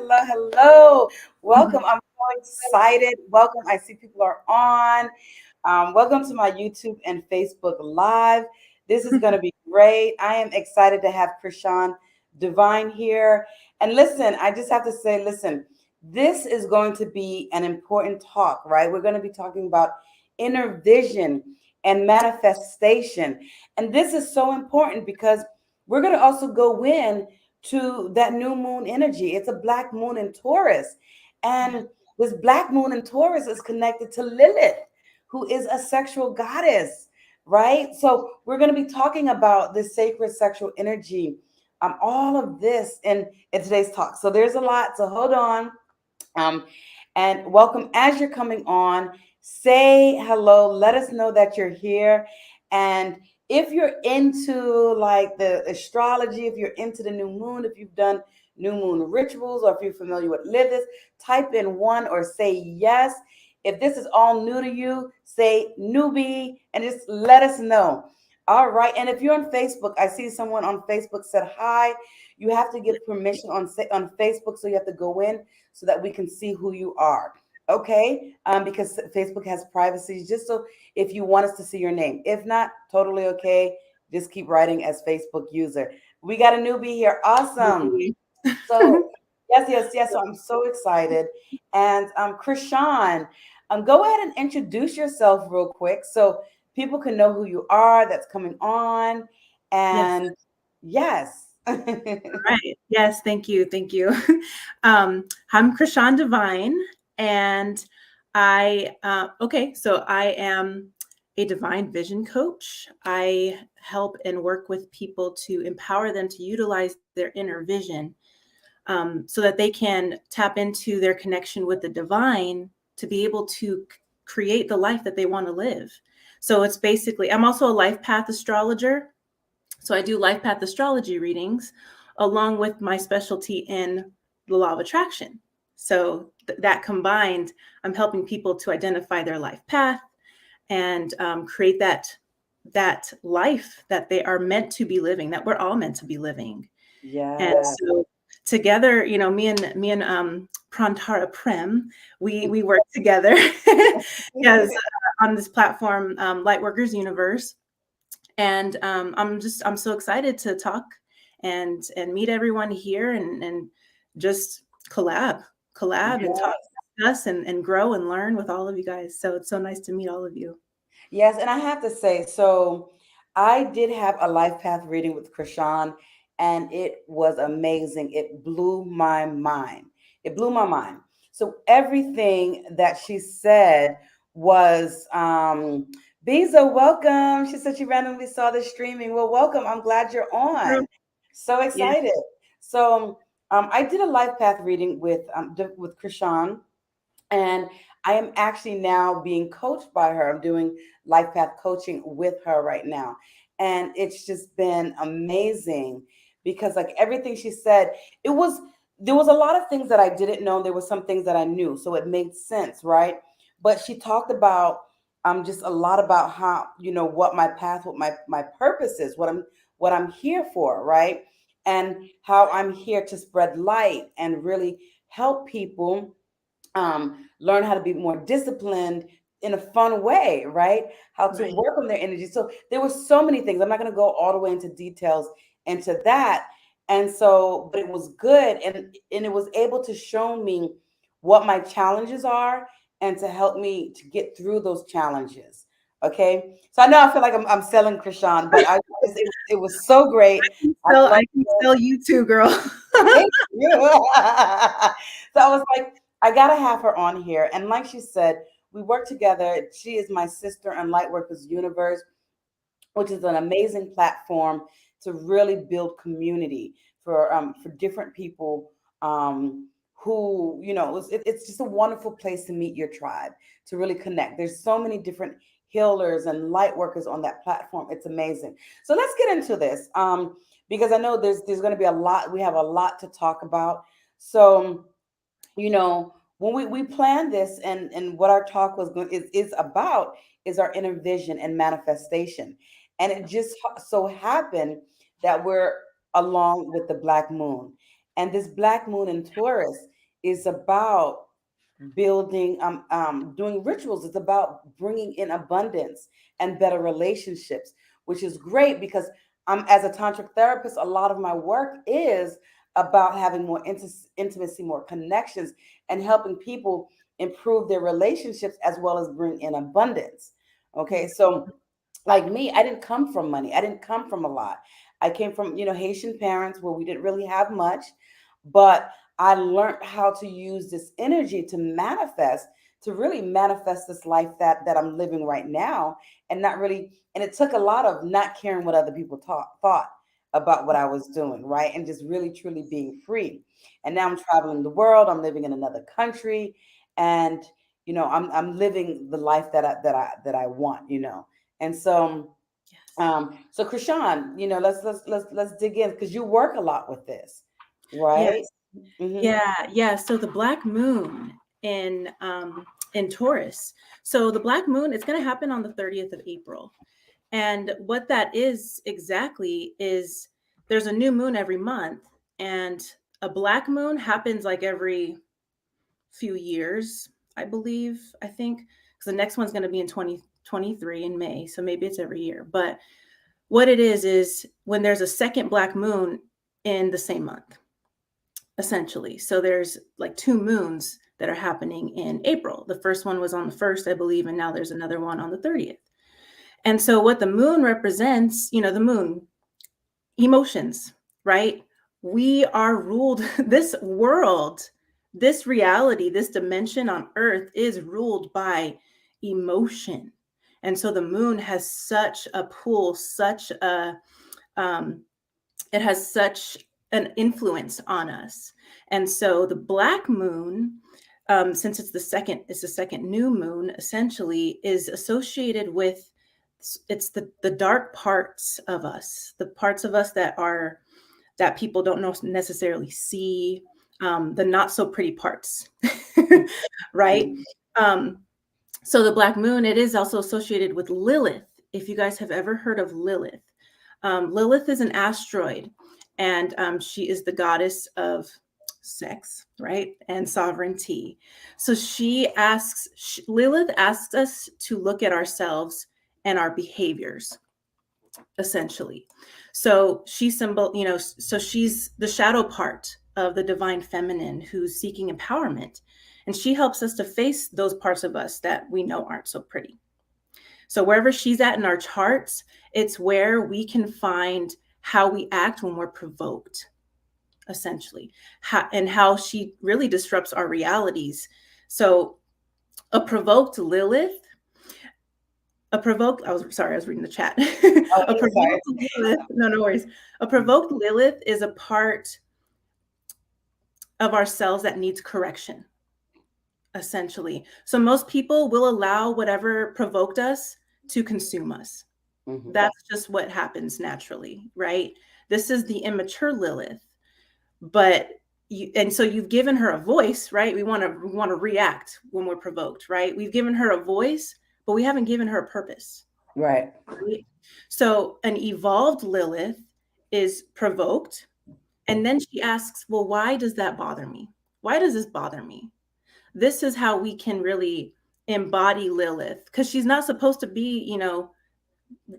Hello. Welcome. I'm so excited. Welcome. I see people are on. Welcome to my YouTube and Facebook Live. This is going to be great. I am excited to have Krishawn Divine here. And listen, I just have to say, listen, this is going to be an important talk, right? We're going to be talking about inner vision and manifestation. And this is so important because we're going to also go in to that new moon energy. It's a black moon in Taurus. And this black moon in Taurus is connected to Lilith, who is a sexual goddess, right? So we're going to be talking about this sacred sexual energy, all of this in today's talk. So there's a lot, so hold on. And welcome as you're coming on. Say hello. Let us know that you're here. And if you're into like the astrology, if you're into the new moon, if you've done new moon rituals, or if you're familiar with Lilith, type in 1 or say yes. If this is all new to you, say newbie and just let us know. All right. And if you're on Facebook, I see someone on Facebook said hi. You have to give permission on Facebook. So you have to go in so that we can see who you are. Okay. Because Facebook has privacy, just so if you want us to see your name. If not, totally okay. Just keep writing as Facebook user. We got a newbie here. Awesome. So yes. So I'm so excited. And Krishawn, go ahead and introduce yourself real quick so people can know who you are that's coming on. And yes. Right. Yes. Thank you. I'm Krishawn Divine, and I am a divine vision coach. I help and work with people to empower them to utilize their inner vision, so that they can tap into their connection with the divine to be able to create the life that they want to live. So it's basically, I'm also a life path astrologer. So I do life path astrology readings along with my specialty in the law of attraction. So that combined, I'm helping people to identify their life path and create that life that they are meant to be living, that we're all meant to be living. Yeah. And so together, me and Prandhara Prem, we work together yes, on this platform, Lightworkers Universe. And I'm so excited to talk and meet everyone here and just collab and talk, discuss and grow and learn with all of you guys. So it's so nice to meet all of you. Yes, and I have to say, so I did have a life path reading with Krishawn, and it was amazing. It blew my mind. So everything that she said was Biza, welcome. She said she randomly saw this streaming. Well, welcome. I'm glad you're on. So excited. Yeah. So I did a life path reading with Krishawn, and I am actually now being coached by her. I'm doing life path coaching with her right now. And it's just been amazing because like everything she said, there was a lot of things that I didn't know. There were some things that I knew. So it made sense, right? But she talked about just a lot about how, what my path, what my purpose is, what I'm here for, right? And how I'm here to spread light and really help people learn how to be more disciplined in a fun way, right? How to work on their energy. So there were so many things. I'm not going to go all the way into details into that. And so, but it was good. And it was able to show me what my challenges are and to help me to get through those challenges. Okay. So I know I feel like I'm selling Krishawn, but it was so great. I can sell you too, girl. Thank you. So I was like, I got to have her on here. And like she said, we work together. She is my sister in Lightworkers Universe, which is an amazing platform to really build community for different people, who, it's just a wonderful place to meet your tribe, to really connect. There's so many different healers and light workers on that platform. It's amazing. So let's get into this, because I know there's going to be a lot. We have a lot to talk about. So, when we planned this, and what our talk was going is about, is our inner vision and manifestation. And it just so happened that we're along with the black moon, and this black moon in Taurus is about building, doing rituals. It's about bringing in abundance and better relationships, which is great because as a tantric therapist, a lot of my work is about having more intimacy, more connections, and helping people improve their relationships as well as bring in abundance. Okay, so like me, I didn't come from money. I didn't come from a lot. I came from, Haitian parents where we didn't really have much, but I learned how to use this energy to manifest, to really manifest this life that I'm living right now, and not really. And it took a lot of not caring what other people thought about what I was doing, right, and just really truly being free. And now I'm traveling the world. I'm living in another country, and I'm living the life that I want. And so, so Krishawn, let's dig in, because you work a lot with this, right? Yes. Mm-hmm. Yeah. So the black moon in Taurus. So the black moon, it's going to happen on the 30th of April. And what that is exactly is there's a new moon every month, and a black moon happens like every few years, I think, because the next one's going to be in 2023 in May. So maybe it's every year. But what it is when there's a second black moon in the same month, essentially. So there's like two moons that are happening in April. The first one was on the 1st, I believe, and now there's another one on the 30th. And so what the moon represents, the moon, emotions, right? We are ruled, this world, this reality, this dimension on earth is ruled by emotion. And so the moon has such a pull, it has such an influence on us. And so the black moon, since it's the second new moon, essentially is associated with, it's the dark parts of us, the parts of us that people don't necessarily see, the not so pretty parts, right? So the black moon, it is also associated with Lilith. If you guys have ever heard of Lilith, Lilith is an asteroid, and she is the goddess of sex, right, and sovereignty. So Lilith asks us to look at ourselves and our behaviors, essentially. So she's the shadow part of the divine feminine who's seeking empowerment, and she helps us to face those parts of us that we know aren't so pretty. So wherever she's at in our charts, it's where we can find how we act when we're provoked, essentially, and how she really disrupts our realities. So a provoked Lilith, I was reading the chat. A provoked Lilith, no worries. A provoked Lilith is a part of ourselves that needs correction, essentially. So most people will allow whatever provoked us to consume us. Mm-hmm. That's just what happens naturally, right? This is the immature Lilith. But so you've given her a voice, right? We want to react when we're provoked, right? We've given her a voice, but we haven't given her a purpose. Right. So an evolved Lilith is provoked, and then she asks, well, why does that bother me? Why does this bother me? This is how we can really embody Lilith, because she's not supposed to be,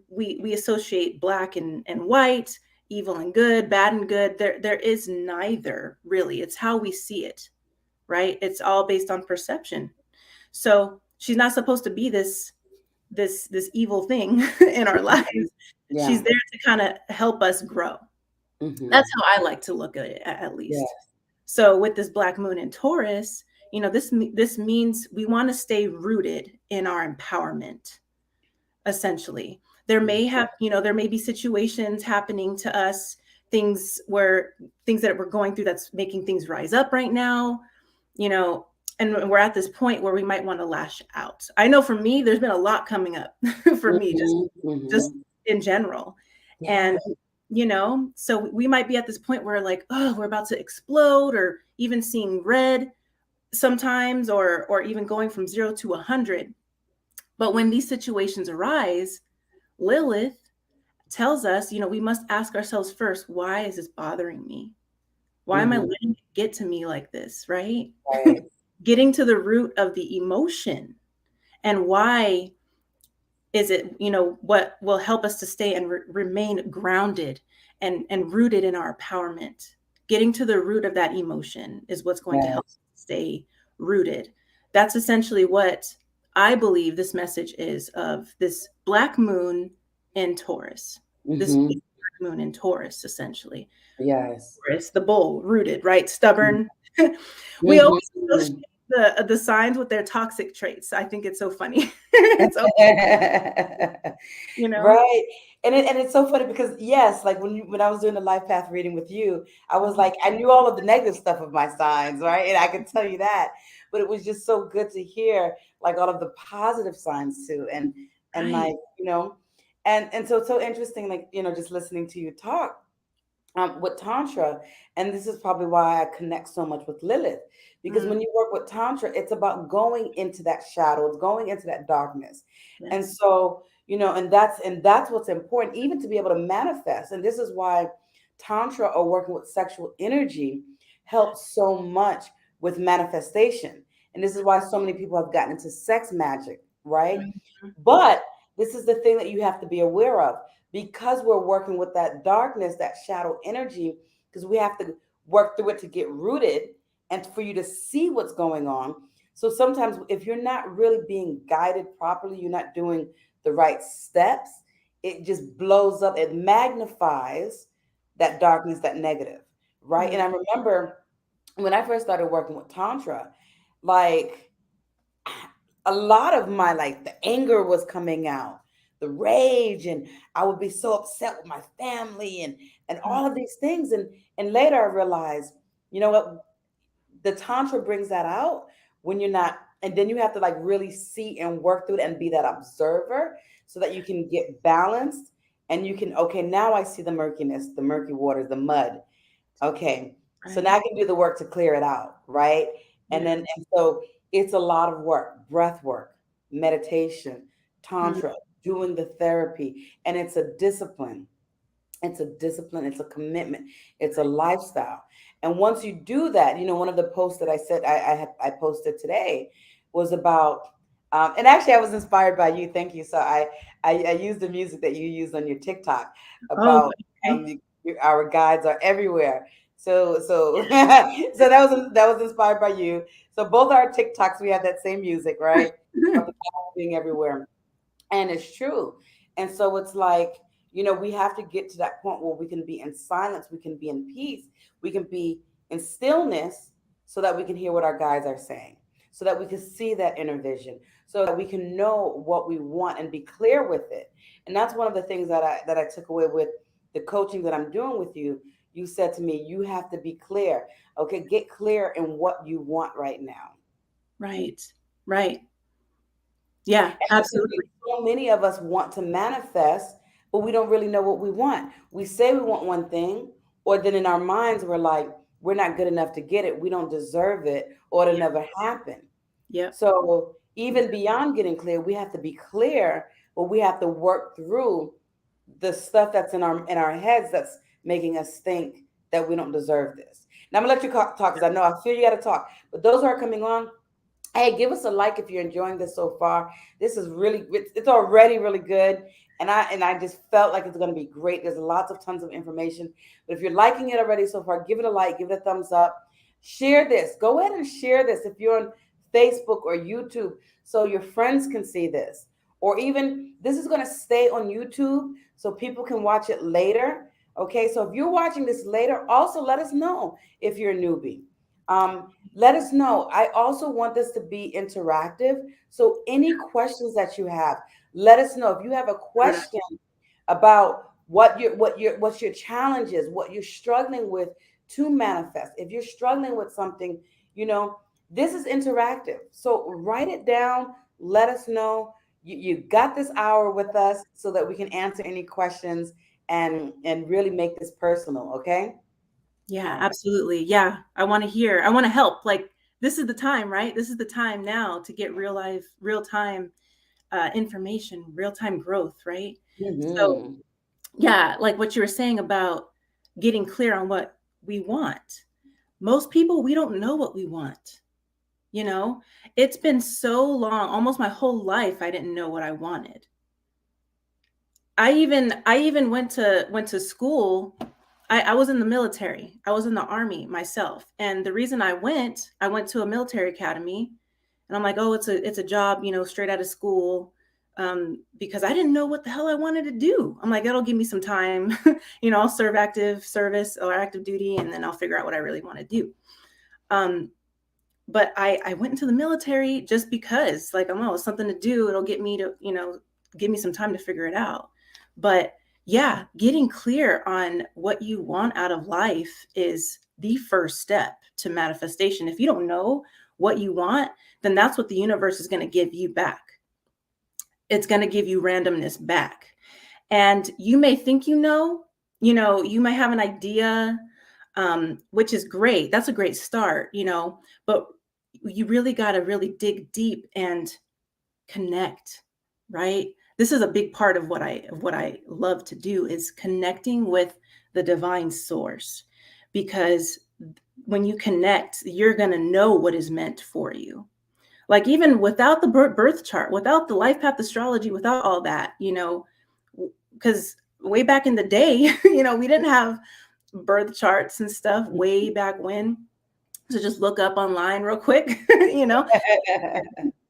we associate black and white, evil and good, bad and good. There is neither, really. It's how we see it, right? It's all based on perception. So she's not supposed to be this evil thing in our lives. Yeah. She's there to kind of help us grow. Mm-hmm. That's how I like to look at it, at least. Yes. So with this black moon in Taurus, this means we want to stay rooted in our empowerment, essentially. There may be situations happening to us, things that we're going through that's making things rise up right now, and we're at this point where we might want to lash out. I know for me, there's been a lot coming up for me, just in general. Yeah. And so we might be at this point where like, oh, we're about to explode, or even seeing red sometimes, or even going from 0 to 100. But when these situations arise, Lilith tells us, we must ask ourselves first, why is this bothering me? Why am I letting it get to me like this, right? Getting to the root of the emotion, and why is it, what will help us to stay and remain grounded and rooted in our empowerment. Getting to the root of that emotion is what's going to help us stay rooted. That's essentially what I believe this message is of this black moon in Taurus. This black moon in Taurus, essentially. Yes. Taurus, the bull, rooted, right? Stubborn. We always associate the signs with their toxic traits. I think it's so funny. It's right. And it's so funny because yes, like when I was doing the life path reading with you, I was like, I knew all of the negative stuff of my signs, right? And I could tell you that, but it was just so good to hear like all of the positive signs too, and like and so it's so interesting, like just listening to you talk with Tantra. And this is probably why I connect so much with Lilith, because when you work with Tantra, it's about going into that shadow, it's going into that darkness. Yes. And so, and that's what's important, even to be able to manifest. And this is why Tantra or working with sexual energy helps so much with manifestation. And this is why so many people have gotten into sex magic, right? But this is the thing that you have to be aware of, because we're working with that darkness, that shadow energy, because we have to work through it to get rooted and for you to see what's going on. So sometimes if you're not really being guided properly, you're not doing the right steps, it just blows up. It magnifies that darkness, that negative, right? And I remember when I first started working with Tantra, like a lot of my, like the anger was coming out, the rage, and I would be so upset with my family and all of these things. And later I realized, you know what, the Tantra brings that out when you're not, and then you have to like really see and work through it and be that observer so that you can get balanced and you can, okay, now I see the murkiness, the murky waters, the mud. Okay. So now I can do the work to clear it out, right? And so it's a lot of work, breath work, meditation, Tantra, doing the therapy, and it's a discipline. It's a discipline, it's a commitment, it's a lifestyle. And once you do that, one of the posts that I said I posted today was about, and actually I was inspired by you. Thank you. So I used the music that you used on your TikTok about our guides are everywhere. So so that was inspired by you. So both our TikToks, we have that same music, right? Of the guides being everywhere. And it's true. And so it's like, we have to get to that point where we can be in silence, we can be in peace, we can be in stillness so that we can hear what our guides are saying, so that we can see that inner vision, so that we can know what we want and be clear with it. And that's one of the things that I took away with the coaching that I'm doing with you. You said to me, you have to be clear. Okay, get clear in what you want right now. Right. Yeah, absolutely. So many of us want to manifest, but we don't really know what we want. We say we want one thing, or then in our minds, we're like, we're not good enough to get it. We don't deserve it, or it'll never happen. Yeah. So even beyond getting clear, we have to be clear, but we have to work through the stuff that's in our heads that's making us think that we don't deserve this. Now I'm gonna let you talk because I know I feel you got to talk. But those who are coming on, hey, give us a like if you're enjoying this so far. This is really, it's already really good. And I just felt like it's going to be great. There's lots of tons of information. But if you're liking it already so far, give it a like, give it a thumbs up. Share this. Go ahead and share this if you're on Facebook or YouTube so your friends can see this. Or even this is going to stay on YouTube so people can watch it later. Okay, so if you're watching this later, also let us know if you're a newbie. Let us know. I also want this to be interactive. So any questions that you have, let us know. If you have a question about what's your challenges, what you're struggling with to manifest. If you're struggling with something, this is interactive. So write it down, let us know. You got this hour with us so that we can answer any questions and really make this personal, okay? Yeah, absolutely. Yeah. I want to hear, I want to help. Like, this is the time, right? This is the time now to get real life, real time information, real time growth, right? So, Mm-hmm. yeah, like what you were saying about getting clear on what we want. Most people, we don't know what we want. It's been so long, almost my whole life, I didn't know what I wanted. I even went to school. I was in the military. I was in the army myself. And the reason I went to a military academy, and I'm like, oh, it's a job, straight out of school. Because I didn't know what the hell I wanted to do. I'm like, that'll give me some time, I'll serve active service or active duty, and then I'll figure out what I really want to do. But I went into the military just because, like, it's something to do. It'll get me to, give me some time to figure it out. But yeah, getting clear on what you want out of life is the first step to manifestation. If you don't know what you want, then that's what the universe is going to give you back. It's going to give you randomness back. And you may think, you might have an idea, which is great. That's a great start, but you really got to really dig deep and connect, right? This is a big part of what I love to do, is connecting with the divine source, because when you connect, you're going to know what is meant for you. Like, even without the birth chart, without the life path astrology, without all that, because way back in the day, we didn't have birth charts and stuff way back when. So just look up online real quick,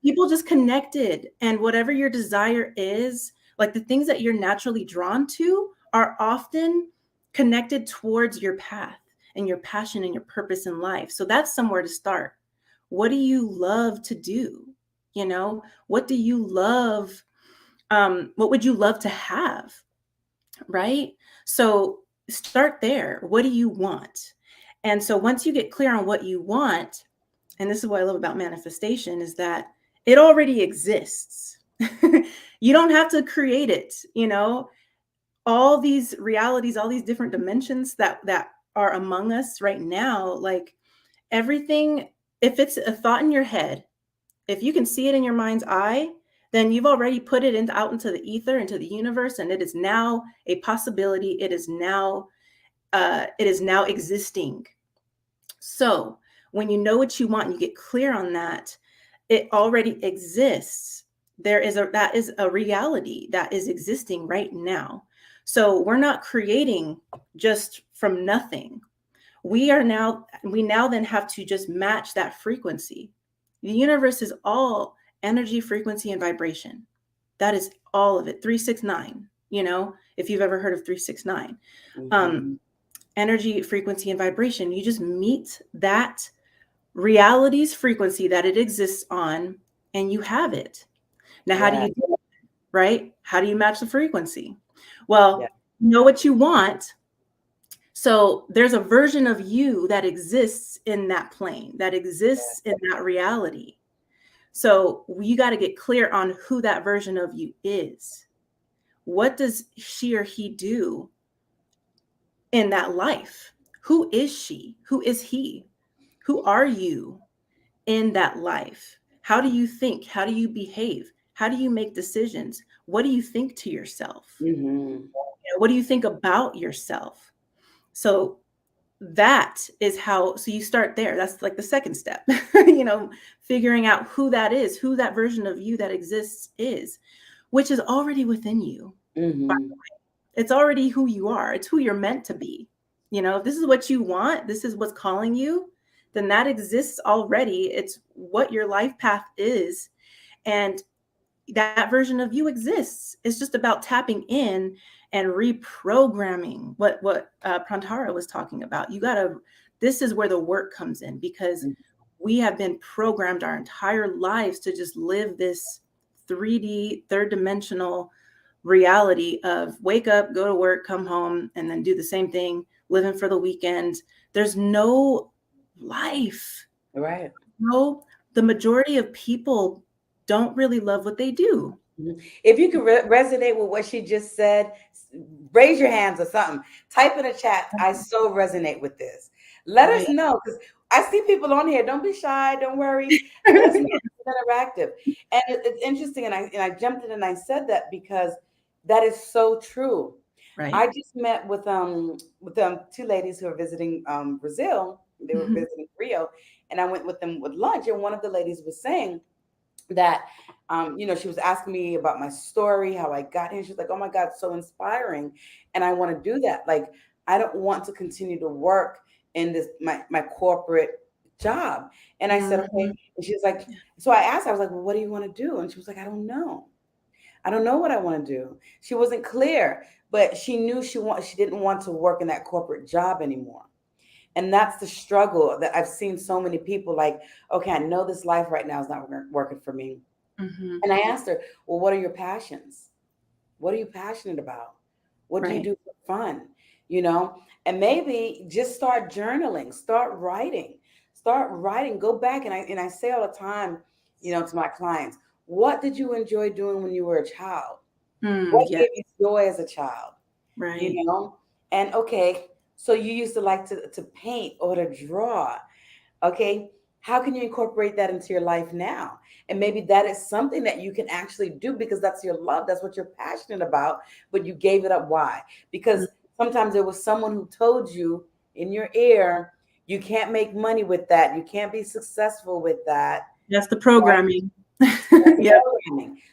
people just connected, and whatever your desire is, like the things that you're naturally drawn to are often connected towards your path and your passion and your purpose in life. So that's somewhere to start. What do you love to do? What do you love? What would you love to have? Right? So start there. What do you want? And so once you get clear on what you want, and this is what I love about manifestation, is that it already exists. You don't have to create it, all these realities, all these different dimensions that are among us right now, like everything, if it's a thought in your head, if you can see it in your mind's eye, then you've already put it out into the ether, into the universe, and it is now a possibility. It is now existing. So when you know what you want and you get clear on that, it already exists. That is a reality that is existing right now. So we're not creating just from nothing. We now then have to just match that frequency. The universe is all energy, frequency, and vibration. That is all of it. 369, if you've ever heard of 369. Mm-hmm. Energy, frequency, and vibration. You just meet that reality's frequency that it exists on, and you have it. Now, how do you do it, right? How do you match the frequency? Well, you know what you want. So there's a version of you that exists in that plane, that exists in that reality. So you got to get clear on who that version of you is. What does she or he do in that life? Who is she? Who is he? Who are you in that life? How do you think? How do you behave? How do you make decisions? What do you think to yourself? Mm-hmm. What do you think about yourself? So that is how, so you start there. That's like the second step, figuring out who that is, who that version of you that exists is, which is already within you. Mm-hmm. It's already who you are. It's who you're meant to be. If this is what you want, this is what's calling you, then that exists already. It's what your life path is. And that version of you exists. It's just about tapping in and reprogramming what Prandhara was talking about. This is where the work comes in, because we have been programmed our entire lives to just live this 3D, third dimensional reality of wake up, go to work, come home, and then do the same thing, living for the weekend. There's no life. Right. No, the majority of people don't really love what they do. If you can resonate with what she just said, raise your hands or something. Type in a chat. I so resonate with this. Let us Right. know, because I see people on here. Don't be shy. Don't worry. Let us know. It's interactive, and it's interesting. And I jumped in and I said that because that is so true. Right. I just met with two ladies who are visiting Brazil. They were visiting Rio, and I went with them with lunch. And one of the ladies was saying that she was asking me about my story, how I got here. She's like, oh my God, so inspiring. And I want to do that. Like, I don't want to continue to work in this my corporate job. And I said, okay. And she's like, so I asked, I was like, well, what do you want to do? And she was like, I don't know. I don't know what I want to do. She wasn't clear, but she knew she didn't want to work in that corporate job anymore. And that's the struggle that I've seen so many people like, okay, I know this life right now is not working for me. And I asked her, well, what are your passions? What are you passionate about? What do you do for fun? And maybe just start journaling, start writing, go back. And I say all the time, to my clients, what did you enjoy doing when you were a child? What gave you joy as a child? Right. And okay, so you used to like to paint or to draw. Okay, how can you incorporate that into your life now? And maybe that is something that you can actually do because that's your love. That's what you're passionate about, but you gave it up. Why? Because sometimes there was someone who told you in your ear, you can't make money with that. You can't be successful with that. That's the programming. Yeah.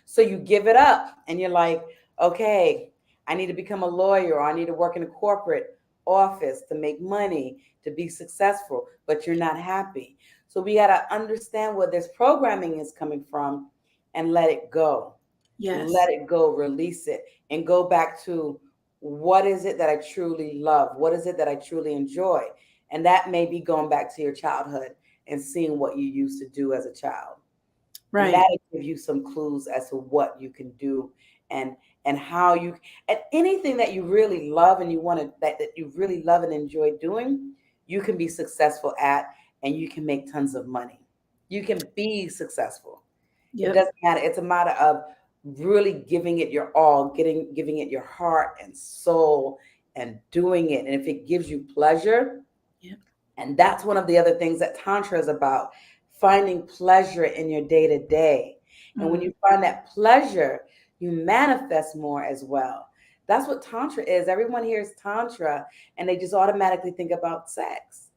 So you give it up and you're like, okay, I need to become a lawyer, or I need to work in a corporate office to make money, to be successful, but you're not happy. So we got to understand where this programming is coming from and let it go. Yes. Let it go, release it, and go back to what is it that I truly love? What is it that I truly enjoy? And that may be going back to your childhood and seeing what you used to do as a child. Right. And that'll give you some clues as to what you can do and how you, and anything that you really love and you want to, that you really love and enjoy doing, you can be successful at, and you can make tons of money. You can be successful. It doesn't matter. It's a matter of really giving it your all, giving it your heart and soul and doing it. And if it gives you pleasure, and that's one of the other things that Tantra is about, finding pleasure in your day-to-day. And when you find that pleasure, you manifest more as well. That's what Tantra is. Everyone hears Tantra and they just automatically think about sex.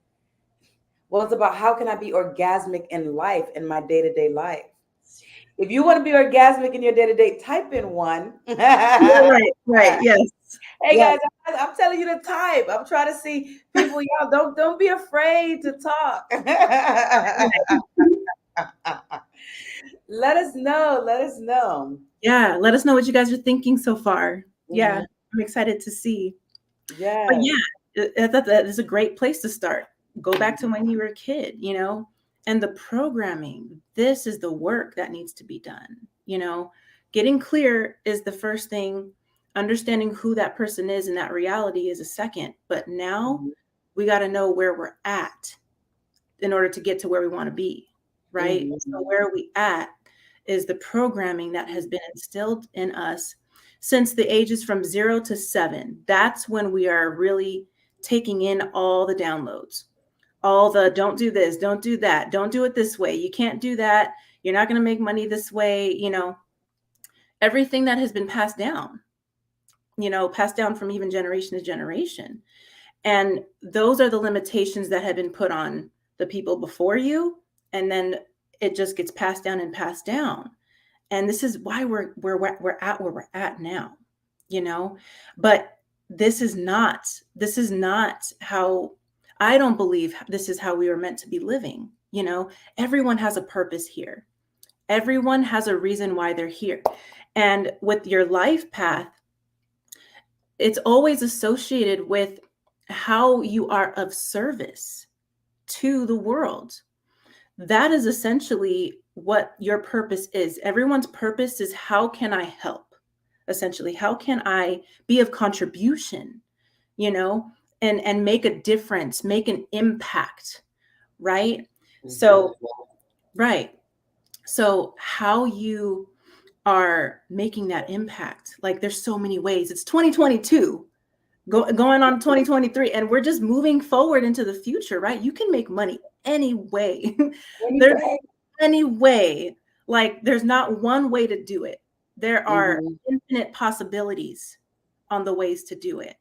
Well, it's about how can I be orgasmic in life, in my day-to-day life. If you want to be orgasmic in your day-to-day, type in one. Right, yes. Hey guys, I'm telling you to type. I'm trying to see people. Y'all don't be afraid to talk. Let us know. Yeah, let us know what you guys are thinking so far. Yeah, I'm excited to see. Yeah. But yeah, that is a great place to start. Go back to when you were a kid, and the programming. This is the work that needs to be done. Getting clear is the first thing. Understanding who that person is and that reality is a second. But now we got to know where we're at in order to get to where we want to be, right? So where are we at is the programming that has been instilled in us since the ages from 0 to 7. That's when we are really taking in all the downloads, all the don't do this, don't do that, don't do it this way, you can't do that, you're not going to make money this way, everything that has been passed down from even generation to generation. And those are the limitations that have been put on the people before you. And then it just gets passed down and passed down. And this is why we're at where we're at now, but this is not how, I don't believe this is how we were meant to be living. Everyone has a purpose here. Everyone has a reason why they're here. And with your life path, it's always associated with how you are of service to the world. That is essentially what your purpose is. Everyone's purpose is, how can I help? essentially? How can I be of contribution, and make a difference, make an impact, right? So, right. So how you are making that impact, like there's so many ways. It's 2022. Going on 2023, and we're just moving forward into the future, right? You can make money any way. There's any way. Like there's not one way to do it. There are infinite possibilities on the ways to do it.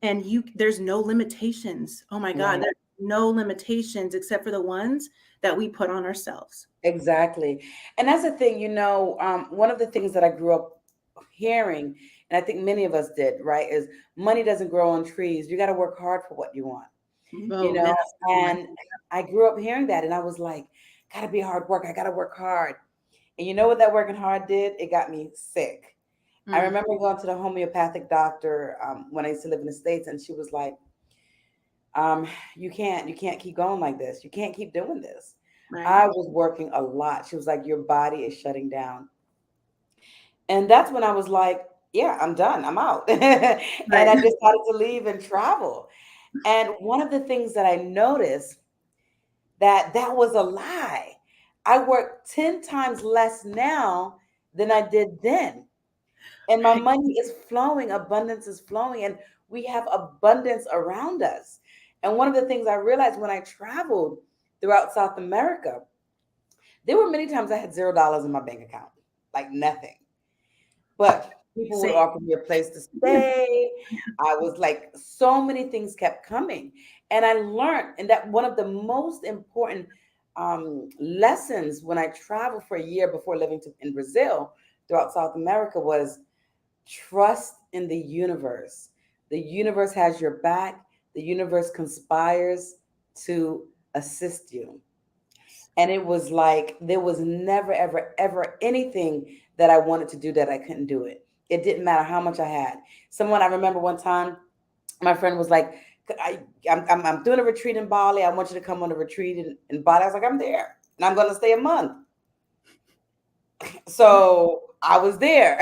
And there's no limitations. Oh my God, there's no limitations except for the ones that we put on ourselves. Exactly. And that's the thing, one of the things that I grew up hearing, and I think many of us did, right, is money doesn't grow on trees. You got to work hard for what you want, and I grew up hearing that, and I was like, got to be hard work. I got to work hard. And you know what that working hard did? It got me sick. I remember going to the homeopathic doctor when I used to live in the States, and she was like, you can't keep going like this. You can't keep doing this. Right. I was working a lot. She was like, your body is shutting down. And that's when I was like, yeah, I'm done. I'm out. And I decided to leave and travel. And one of the things that I noticed that was a lie. I work 10 times less now than I did then. And my money is flowing, abundance is flowing, and we have abundance around us. And one of the things I realized when I traveled throughout South America, there were many times I had $0 in my bank account, like nothing. But people would offer me a place to stay. I was like, so many things kept coming. And I learned, and that one of the most important lessons when I traveled for a year before living in Brazil throughout South America was trust in the universe. The universe has your back. The universe conspires to assist you. And it was like, there was never, ever, ever anything that I wanted to do that I couldn't do it. It didn't matter how much I had. I remember one time, my friend was like, I'm doing a retreat in Bali. I want you to come on a retreat in Bali. I was like, I'm there and I'm going to stay a month. So I was there.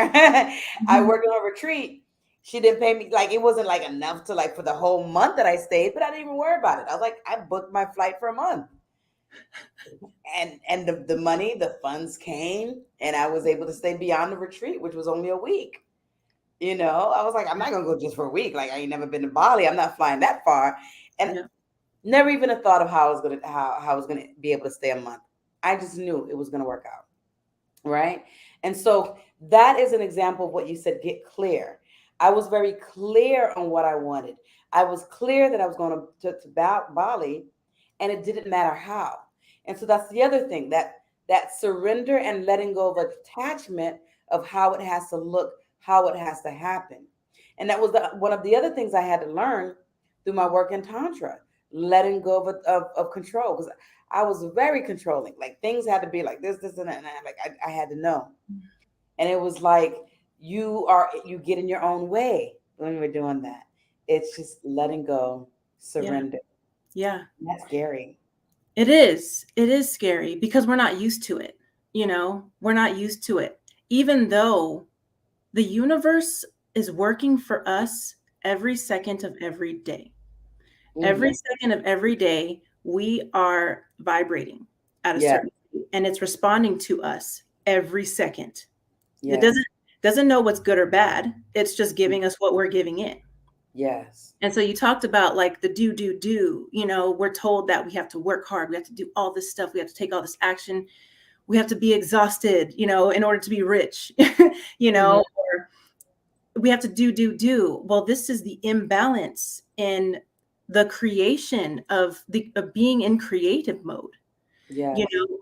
I worked on a retreat. She didn't pay me, like it wasn't like enough to like for the whole month that I stayed, but I didn't even worry about it. I was like, I booked my flight for a month. And the money, the funds came, and I was able to stay beyond the retreat, which was only a week. I was like, I'm not gonna go just for a week. Like I ain't never been to Bali. I'm not flying that far, and never even a thought of how I was gonna be able to stay a month. I just knew it was gonna work out, right? And so that is an example of what you said. Get clear. I was very clear on what I wanted. I was clear that I was going to Bali, and it didn't matter how. And so that's the other thing, that surrender and letting go of attachment of how it has to look, how it has to happen. And that was one of the other things I had to learn through my work in Tantra, letting go of control. Because I was very controlling. Like things had to be like this, and that. And I had to know. And it was like, you get in your own way when you're doing that. It's just letting go, surrender. Yeah. That's scary. It is scary because we're not used to it. We're not used to it. Even though the universe is working for us every second of every day. Every second of every day, we are vibrating at a certain point, and it's responding to us every second. It doesn't know what's good or bad. It's just giving us what we're giving it. Yes. And so you talked about like the do, we're told that we have to work hard. We have to do all this stuff. We have to take all this action. We have to be exhausted, in order to be rich, or we have to do. Well, this is the imbalance in the creation of being in creative mode. Yeah.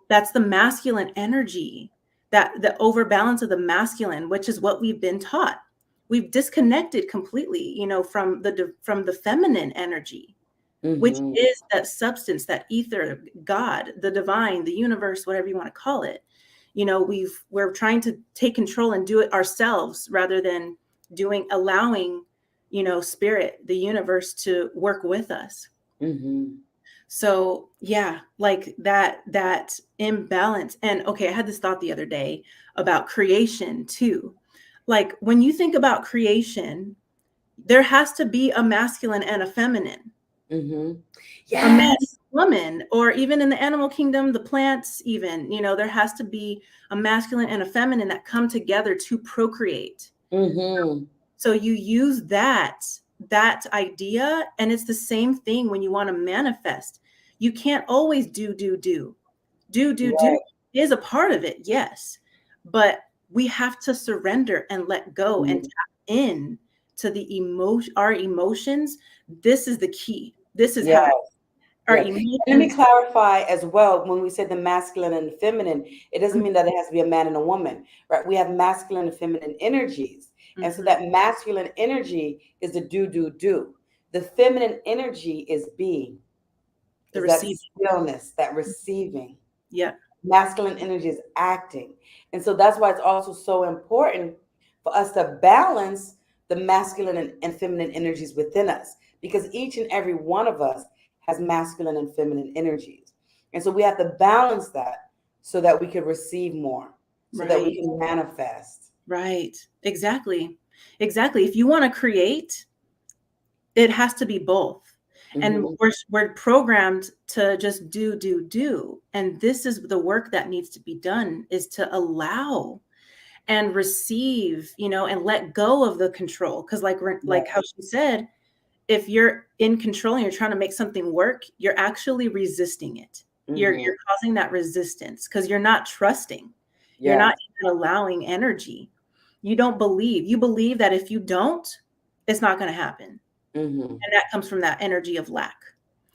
That's the masculine energy, that the overbalance of the masculine, which is what we've been taught. We've disconnected completely, from the feminine energy, which is that substance, that ether, God, the divine, the universe, whatever you want to call it. We're trying to take control and do it ourselves rather than allowing, spirit, the universe, to work with us. So yeah, like that imbalance. And okay, I had this thought the other day about creation too. like when you think about creation, there has to be a masculine and a feminine. Mm-hmm. A man, Yes. woman, or even in the animal kingdom, the plants, even, there has to be a masculine and a feminine that come together to procreate. Mm-hmm. So you use that idea, and it's the same thing when you want to manifest. You can't always do Right. is a part of it, yes, but we have to surrender and let go and tap in to our emotions. This is the key. This is Yeah. how our Yeah. And let me emotions. clarify as well, when we say the masculine and the feminine, it doesn't mean that it has to be a man and a woman, right? We have masculine and feminine energies. And so that masculine energy is the do. The feminine energy is being, The is that receiving. stillness, that receiving. Yeah. Masculine energy is acting. And so that's why it's also so important for us to balance the masculine and feminine energies within us, because each and every one of us has masculine and feminine energies. And so we have to balance that so that we can receive more, so that we Right. can manifest. Right. Exactly. If you want to create, it has to be both. And Mm-hmm. we're programmed to just do. And this is the work that needs to be done, is to allow and receive, and let go of the control. Because like how she said, if you're in control and you're trying to make something work, you're actually resisting it. Mm-hmm. You're causing that resistance because you're not trusting. You're Yes. not even allowing energy. You believe that if you don't, it's not going to happen. Mm-hmm. And that comes from that energy of lack.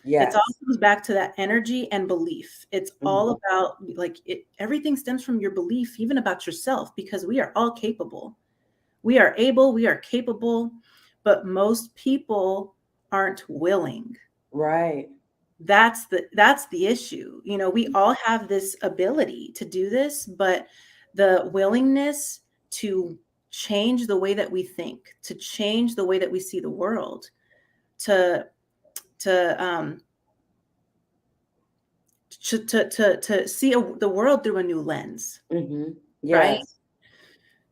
It's all Yes. comes back to that energy and belief. It's all Mm-hmm. about everything stems from your belief, even about yourself, because we are all capable. We are able, we are capable, but most people aren't willing. Right. That's the issue. We all have this ability to do this, but the willingness to change the way that we think, to change the way that we see the world, to to um to see the world through a new lens, Mm-hmm. right? Yes.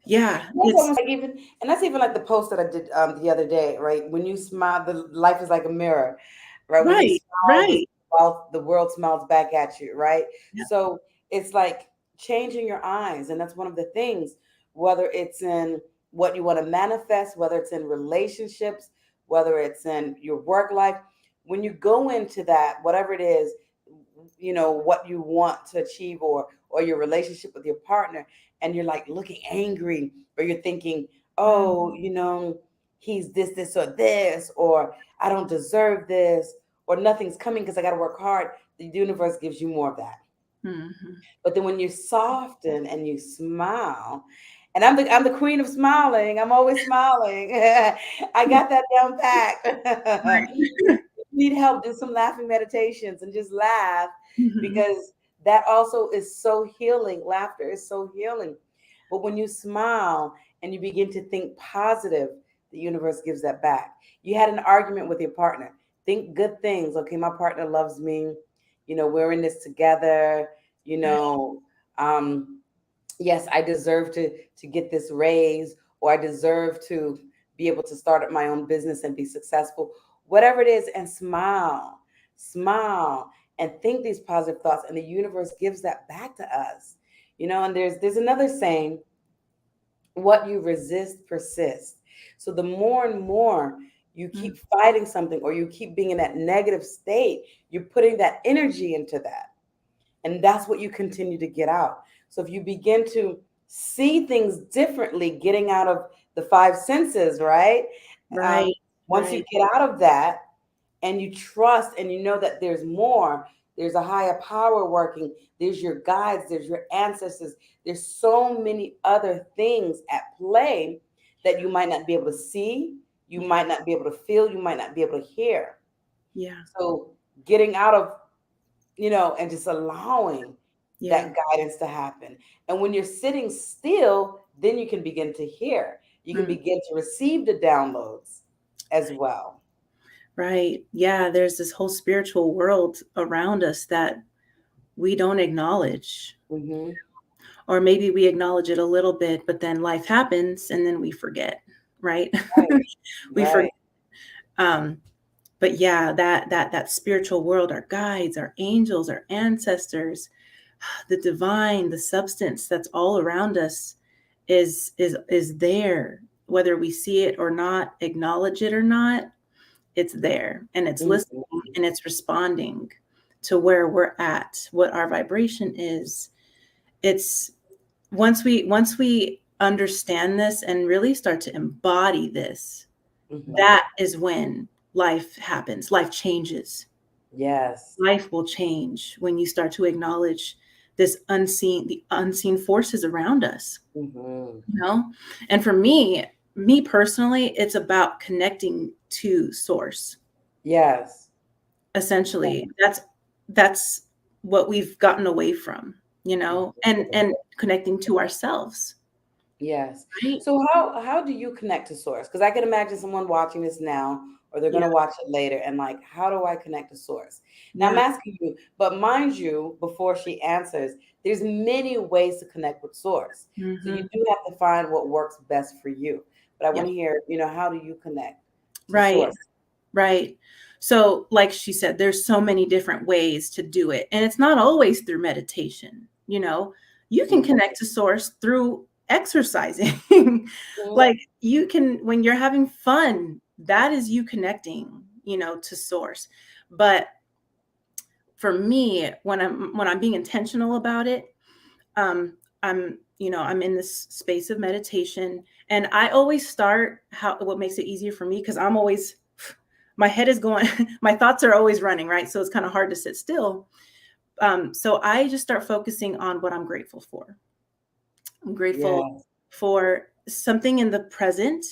Yeah, That's it's almost like even, and that's even like the post that I did the other day, right? When you smile, the life is like a mirror, right? When you right, smile, right. the world smiles back at you, right? Yeah. So it's like changing your eyes, and that's one of the things. Whether it's in what you want to manifest, whether it's in relationships, whether it's in your work life, when you go into that, whatever it is, what you want to achieve, or your relationship with your partner, and you're like looking angry, or you're thinking, oh, he's this or this, or I don't deserve this, or nothing's coming because I got to work hard. The universe gives you more of that. Mhm. But then when you soften and you smile, and I'm the queen of smiling. I'm always smiling. I got that down pat. Right. Need help, do some laughing meditations and just laugh, Mhm. because that also is so healing. Laughter is so healing. But when you smile and you begin to think positive, the universe gives that back. You had an argument with your partner, think good things. Okay, my partner loves me, we're in this together, you Right. know um yes, I deserve to get this raise, or I deserve to be able to start up my own business and be successful, whatever it is, and smile, and think these positive thoughts, and the universe gives that back to us. And there's another saying, what you resist persists. So the more and more you Mm. keep fighting something, or you keep being in that negative state, you're putting that energy into that, and that's what you continue to get out. So if you begin to see things differently, getting out of the five senses, right? Right. Once you Right. get out of that, and you trust, and you know that there's more, there's a higher power working, there's your guides, there's your ancestors, there's so many other things at play that you might not be able to see, you Yeah. might not be able to feel, you might not be able to hear. Yeah. So getting out of, and just allowing Yeah. that guidance to happen. And when you're sitting still, then you can begin to hear. You can Mm. begin to receive the downloads as well. Right. Yeah. There's this whole spiritual world around us that we don't acknowledge, Mm-hmm. or maybe we acknowledge it a little bit, but then life happens and then we forget, right? Right. We forget. Right. But yeah, that spiritual world, our guides, our angels, our ancestors, the divine, the substance that's all around us is there, whether we see it or not, acknowledge it or not. It's there, and it's listening, and it's responding to where we're at, what our vibration is. It's once we understand this and really start to embody this, that is when life happens. Life changes. Yes. Life will change when you start to acknowledge the unseen forces around us. You know? And for me personally, it's about connecting to source. Yes. Essentially, that's what we've gotten away from, and connecting to ourselves. Yes. Right? So how do you connect to source? Because I can imagine someone watching this now, or they're going Yeah. to watch it later, and like, how do I connect to source? Now I'm Yeah. asking you, but mind you, before she answers, there's many ways to connect with source. So you do have to find what works best for you. But I want to hear, how do you connect to Right. source? Right. So, like she said, there's so many different ways to do it. And it's not always through meditation. You can connect to source through exercising. Like you can, when you're having fun, that is you connecting, to source. But for me, when I'm being intentional about it, I'm in this space of meditation, and I always start what makes it easier for me, because I'm always, my head is going, my thoughts are always running, right? So it's kind of hard to sit still. So I just start focusing on what I'm grateful for. I'm grateful for something in the present.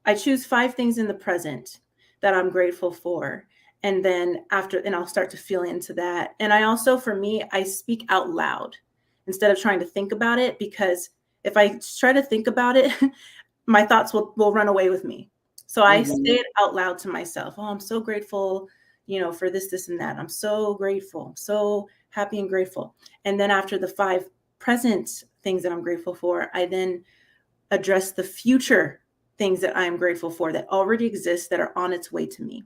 I choose 5 things in the present that I'm grateful for. And then I'll start to feel into that. And I also, for me, I speak out loud instead of trying to think about it, because if I try to think about it, my thoughts will run away with me. So I say it out loud to myself. Oh, I'm so grateful, for this, and that. I'm so grateful. I'm so happy and grateful. And then after the 5 present things that I'm grateful for, I then address the future things that I'm grateful for that already exist, that are on its way to me.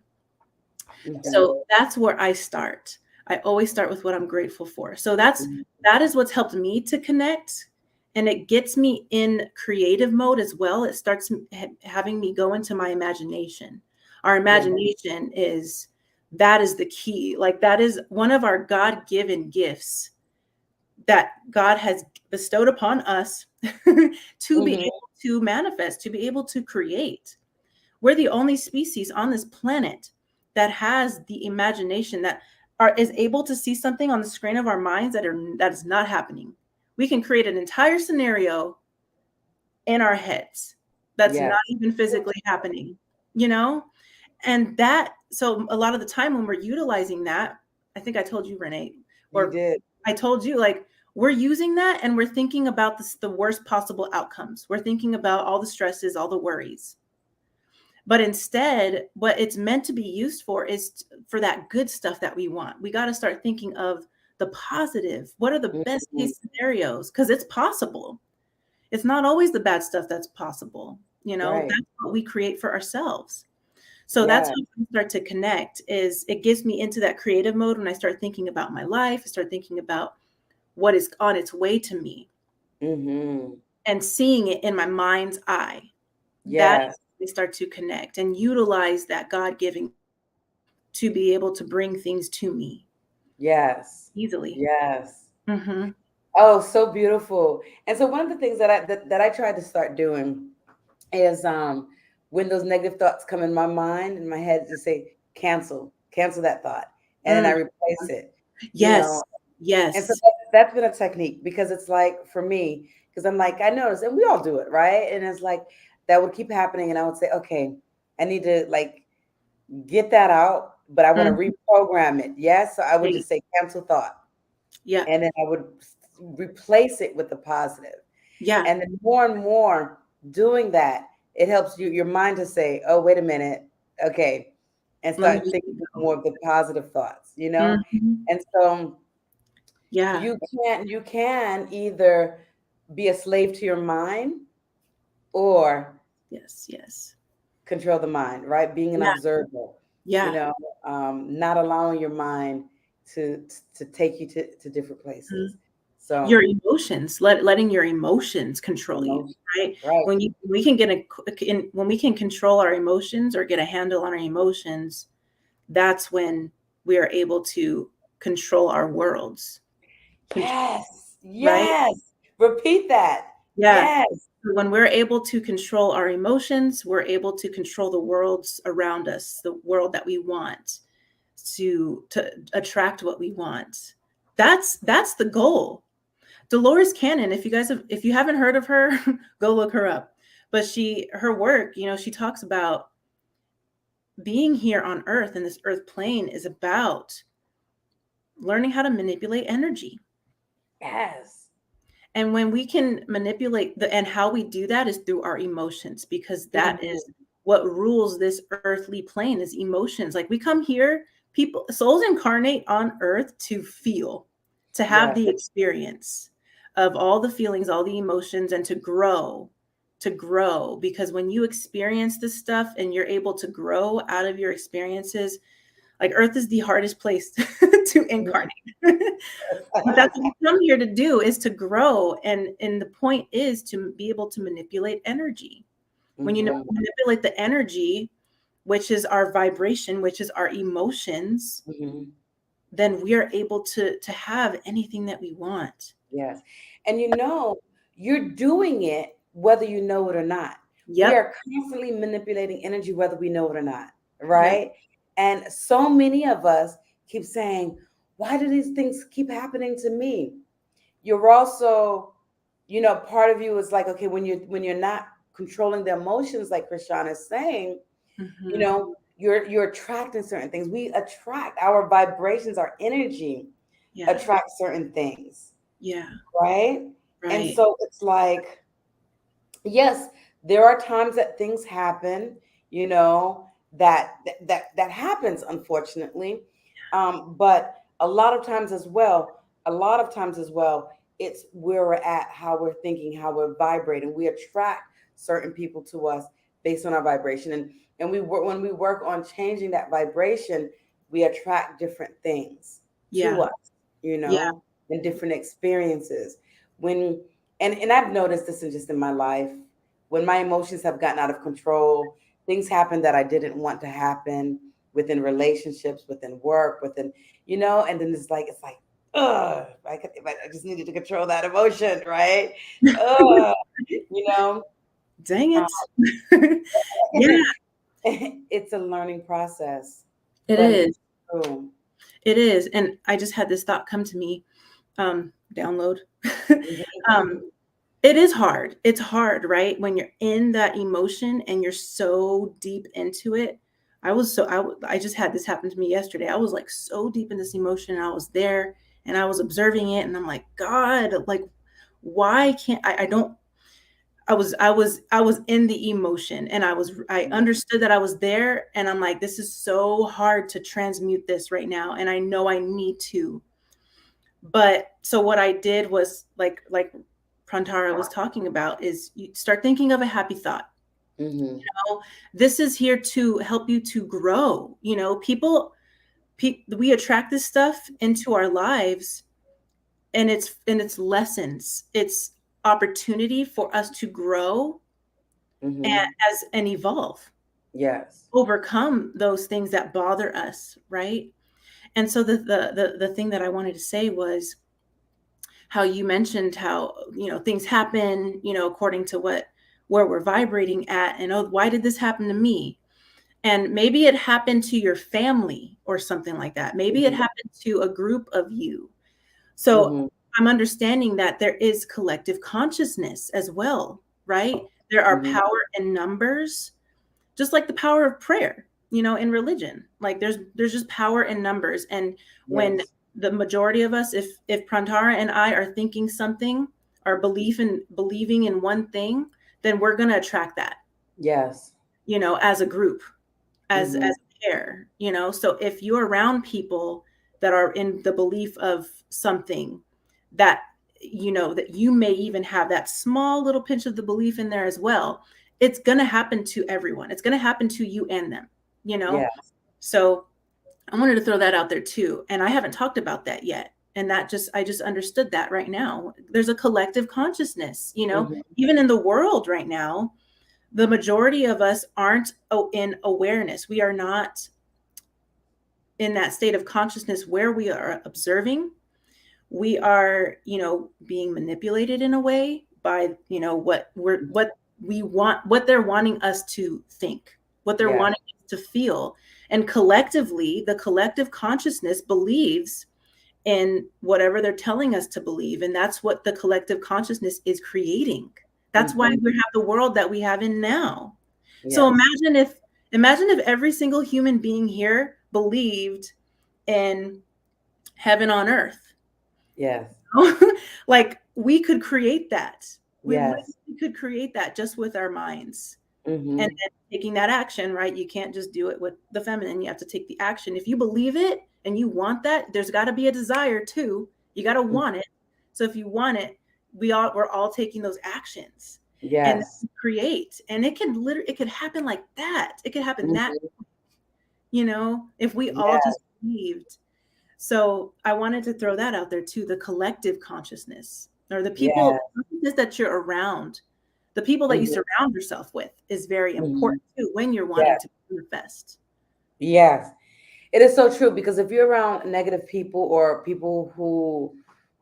So that's where I start. I always start with what I'm grateful for. So that is what's helped me to connect, and it gets me in creative mode as well. It starts having me go into my imagination. Our imagination that is the key. Like, that is one of our God-given gifts that God has bestowed upon us to be able to manifest, to be able to create. We're the only species on this planet that has the imagination, that is able to see something on the screen of our minds that is not happening. We can create an entire scenario in our heads that's not even physically happening, and so a lot of the time when we're utilizing that, I think I told you, Renee, or I told you, like, we're using that and we're thinking about the worst possible outcomes. We're thinking about all the stresses, all the worries. But instead, what it's meant to be used for is for that good stuff that we want. We got to start thinking of the positive. What are the best case scenarios? Because it's possible. It's not always the bad stuff that's possible. That's what we create for ourselves. So that's how I start to connect, is it gets me into that creative mode when I start thinking about my life. I start thinking about what is on its way to me, and seeing it in my mind's eye. That is when we start to connect and utilize that God-giving to be able to bring things to me. Easily. Oh, so beautiful. And so one of the things that I tried to start doing is when those negative thoughts come in my mind, in my head, just say cancel that thought, and then I replace it. Yes. And so that's been a technique, because it's like, for me, because I'm like, I notice, and we all do it, right? And it's like that would keep happening, and I would say, okay, I need to like get that out, but I want to reprogram it. Yes. So I would just say cancel thought. Yeah. And then I would replace it with the positive. Yeah. And then more and more doing that, it helps your mind to say, oh, wait a minute. Okay. And start thinking more of the positive thoughts, And so Yeah. You can either be a slave to your mind or Yes. control the mind, right? Being an Yeah. observer, you Yeah. know, not allowing your mind to take you to different Mhm. places. Your So emotions, letting your emotions control you, emotion, right? right? When when we can control our emotions or get a handle on our emotions, that's when we are able to control our worlds. Yes, Right? yes. Repeat that. Yeah. Yes. When we're able to control our emotions, we're able to control the worlds around us, the world that we want, to attract what we want. That's the goal. Dolores Cannon, if you haven't heard of her, go look her up. But her work, she talks about being here on earth, and this earth plane is about learning how to manipulate energy. Yes. And when we can manipulate and how we do that is through our emotions, because that is Mhm. what rules this earthly plane is emotions. Like we come here, souls incarnate on earth to feel, to have Yes. the experience of all the feelings, all the emotions, and to grow. Because when you experience this stuff and you're able to grow out of your experiences, like earth is the hardest place to incarnate. But that's what we come here to do, is to grow. And the point is to be able to manipulate energy. When you Mhm. manipulate the energy, which is our vibration, which is our emotions, Mhm. then we are able to have anything that we want. Yes. And you're doing it whether you know it or not. We Yep. are constantly manipulating energy whether we know it or not, Yep. right? And so many of us keep saying, why do these things keep happening to me? You're also, part of you is like, okay, when you're not controlling the emotions, like Krishawn is saying, Mm-hmm. you're attracting certain things. We attract our vibrations, our energy Yeah. attract certain things, Yeah. right? And Right. so it's like, yes, there are times that things happen, that happens, unfortunately. But a lot of times as well, it's where we're at, how we're thinking, how we're vibrating. We attract certain people to us based on our vibration, and when we work on changing that vibration, we attract different things to Yeah. us, Yeah. and different experiences. When and I've noticed this in my life, when my emotions have gotten out of control, things happen that I didn't want to happen within relationships, within work, and then it's like, ugh, if I just needed to control that emotion, right? Ugh, you know, Dang um, it. Yeah, it's a learning process, it but it's is. true. It is. And I just had this thought come to me. Download. um, It is hard. It's hard, right? When you're in that emotion and you're so deep into it. I just had this happen to me yesterday. I was like so deep in this emotion, and I was there and I was observing it, and I'm like, God, like, why can't I don't I was in the emotion, and I understood that I was there, and I'm like, this is so hard to transmute this right now, and I know I need to. But so what I did was, like Prandhara was talking about, is you start thinking of a happy thought. Mm-hmm. You know, this is here to help you to grow. We attract this stuff into our lives, and it's lessons. It's opportunity for us to grow and Mm-hmm. and evolve, Yes. overcome those things that bother us, right? And so the thing that I wanted to say was how you mentioned how things happen according to where we're vibrating at, and oh, why did this happen to me? And maybe it happened to your family or something like that. Maybe it Mm-hmm. happened to a group of you. So Mm-hmm. I'm understanding that there is collective consciousness as well, right? There are Mm-hmm. power in numbers, just like the power of prayer, in religion. Like there's just power in numbers. And when Yes. the majority of us, if Prantara and I are thinking something, our believing in one thing, then we're going to attract that, Yes. as a group, as Mm-hmm. a pair. So if you're around people that are in the belief of something that, you know, that you may even have that small little pinch of the belief in there as well, it's going to happen to everyone. It's going to happen to you and them, you know? Yeah. So I wanted to throw that out there too. And I haven't talked about that yet. And I just understood that right now. There's a collective consciousness, you know, even in the world right now, the majority of us aren't in awareness. We are not in that state of consciousness where we are observing. We are, you know, being manipulated in a way by, you know, what we want, what they're wanting us to think, what they're wanting us to feel. And collectively, the collective consciousness believes in whatever they're telling us to believe. And that's what the collective consciousness is creating. That's why we have the world that we have in now. Yes. So imagine if every single human being here believed in heaven on earth. Yes. Like we could create that. We Yes. could create that just with our minds. Mm-hmm. And then taking that action, right? You can't just do it with the feminine. You have to take the action. If you believe it and you want that, there's got to be a desire too. You got to want it. So if you want it, we're all taking those actions. Yes. And create. And it could happen like that. It could happen that, you know, if we all just believed. So I wanted to throw that out there too, the collective consciousness or the people that you're around, the people that you surround yourself with is very important too when you're wanting to manifest. Yes, it is so true, because if you're around negative people or people who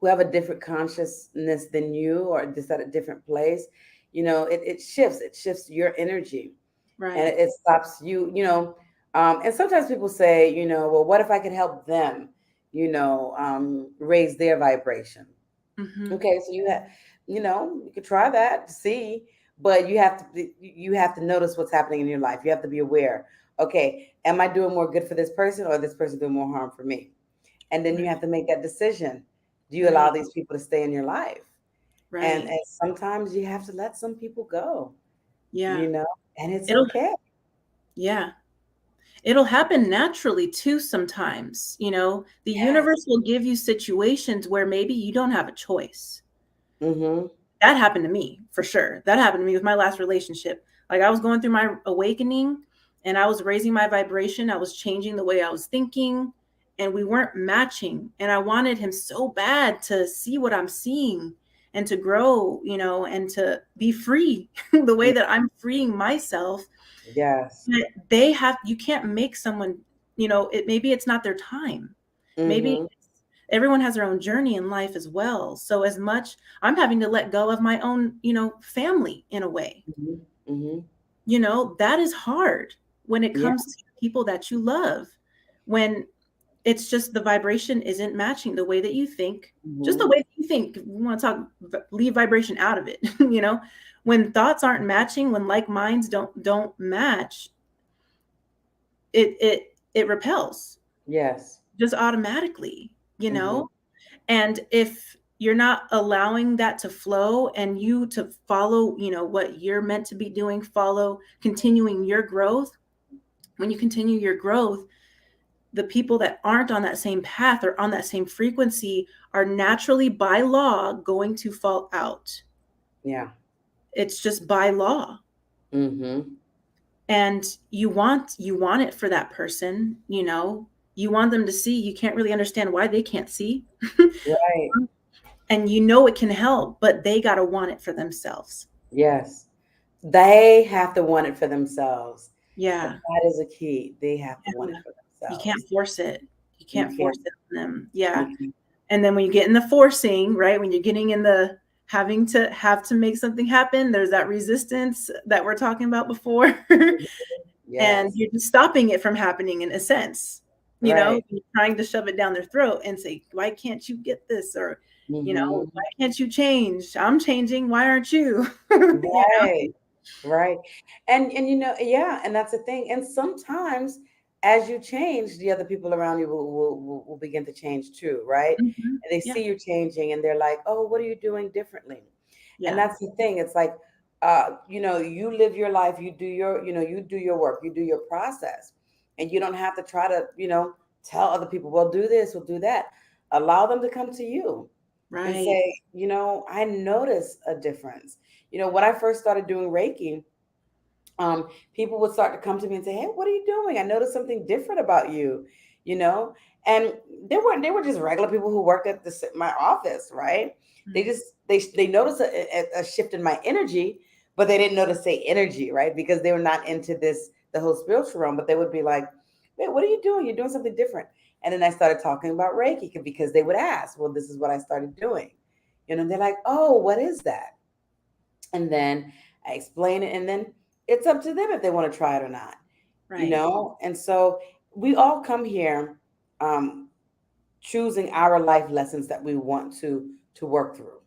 have a different consciousness than you, or just at a different place, you know, it shifts your energy, Right. And it stops you, you know. And sometimes people say, you know, well, what if I could help them, you know, raise their vibration? Okay, so you have, you know, you could try that to see, but you have to notice what's happening in your life. You have to be aware. Okay, am I doing more good for this person, or this person doing more harm for me? And then you have to make that decision. Do you allow these people to stay in your life? Right. And sometimes you have to let some people go. Yeah. You know, and it's okay. Yeah. It'll happen naturally too sometimes. You know, the universe will give you situations where maybe you don't have a choice. That happened to me for sure. That happened to me with my last relationship. Like I was going through my awakening and I was raising my vibration. I was changing the way I was thinking and we weren't matching. And I wanted him so bad to see what I'm seeing and to grow, you know, and to be free the way that I'm freeing myself. Yes. But you can't make someone, you know, maybe it's not their time. Maybe everyone has their own journey in life as well. So as much I'm having to let go of my own, you know, family in a way, you know, that is hard when it comes to people that you love, when it's just the vibration isn't matching the way that you think, just the way that you think. We want to leave vibration out of it. You know, when thoughts aren't matching, when like minds don't match, it repels. Yes. Just automatically, you know? And if you're not allowing that to flow and you to follow, you know, what you're meant to be doing, continuing your growth, when you continue your growth, the people that aren't on that same path or on that same frequency are naturally by law going to fall out. Yeah. It's just by law. And you want it for that person, you know, you want them to see. You can't really understand why they can't see. Right. And you know it can help, but they got to want it for themselves. Yes. They have to want it for themselves. Yeah. That is a key. They have to want it for themselves. You can't force it. You can't force it on them. Yeah. And then when you get in the forcing, right, when you're getting in the having to make something happen, there's that resistance that we're talking about before. And you're just stopping it from happening in a sense. You know, you're trying to shove it down their throat and say, why can't you get this? Or, you know, why can't you change? I'm changing. Why aren't you? Right. Right. And you know, and that's the thing. And sometimes as you change, the other people around you will begin to change too, right? And they see you changing and they're like, oh, what are you doing differently? And that's the thing. It's like, you know, you live your life, you do your, you know, you do your work, you do your process, and you don't have to try to, you know, tell other people, well, do this, we'll do that. Allow them to come to you and Right. say, I notice a difference. When I first started doing Reiki, people would start to come to me and say, "Hey, what are you doing? I noticed something different about you," you know. And they were just regular people who worked at my office, right? They Mm. just they noticed a shift in my energy, but they didn't notice the energy, right? Because they were not into the whole spiritual realm. But they would be like, "Wait, what are you doing? You're doing something different." And then I started talking about Reiki because they would ask, "Well, this is what I started doing," and they're like, "Oh, what is that?" And then I explain it, and then it's up to them if they want to try it or not. Right. And so we all come here um, choosing our life lessons that we want to work through.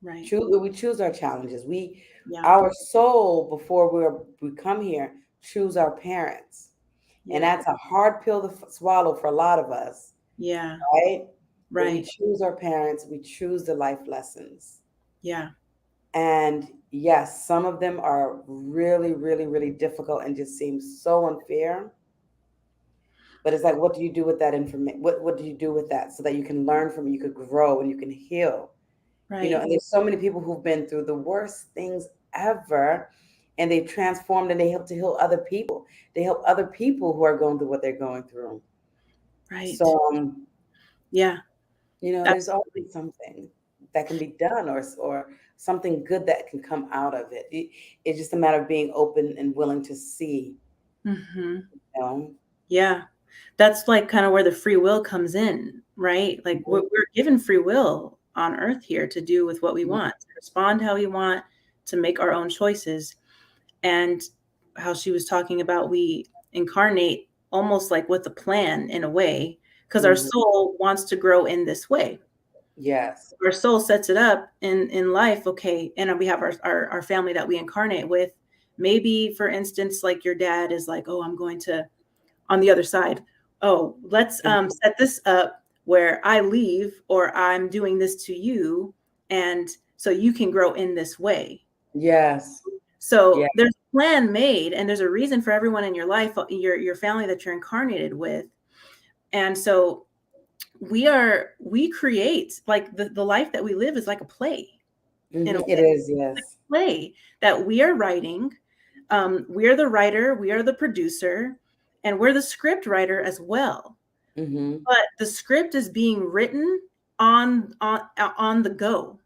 Right. We choose our challenges. Yeah. Our soul before we come here choose our parents, and Yeah. that's a hard pill to swallow for a lot of us, Yeah. right? But we Right. choose our parents. We choose the life lessons. Yeah. And yes, some of them are really, really, really difficult and just seem so unfair. But it's like, what do you do with that information? What do you do with that so that you can learn from it, you could grow and you can heal? Right. And there's so many people who've been through the worst things ever, and they've transformed and they help to heal other people. They help other people who are going through what they're going through. Right. So, Yeah. there's Absolutely. always something that can be done, or something good that can come out of it. It's just a matter of being open and willing to see. Hmm. You know? Yeah. That's like kind of where the free will comes in, right? Like Mhm, we're given free will on earth here to do with what we mhm, want, to respond how we want, to make our own choices. And how she was talking about we incarnate almost like with a plan in a way, because our mhm. soul wants to grow in this way. Yes. Our soul sets it up in life, okay, and we have our family that we incarnate with. Maybe, for instance, like your dad is like, oh, I'm going to on the other side. Oh, let's Mhm. set this up where I leave or I'm doing this to you. And so you can grow in this way. Yes. Yeah. So there's a plan made and there's a reason for everyone in your life, your family that you're incarnated with. And so we create like the life that we live is like a play in a Mhm. It way, is. Yes. play that we are writing. We're the writer, we are the producer, and we're the script writer as well. Mhm. But the script is being written on the go.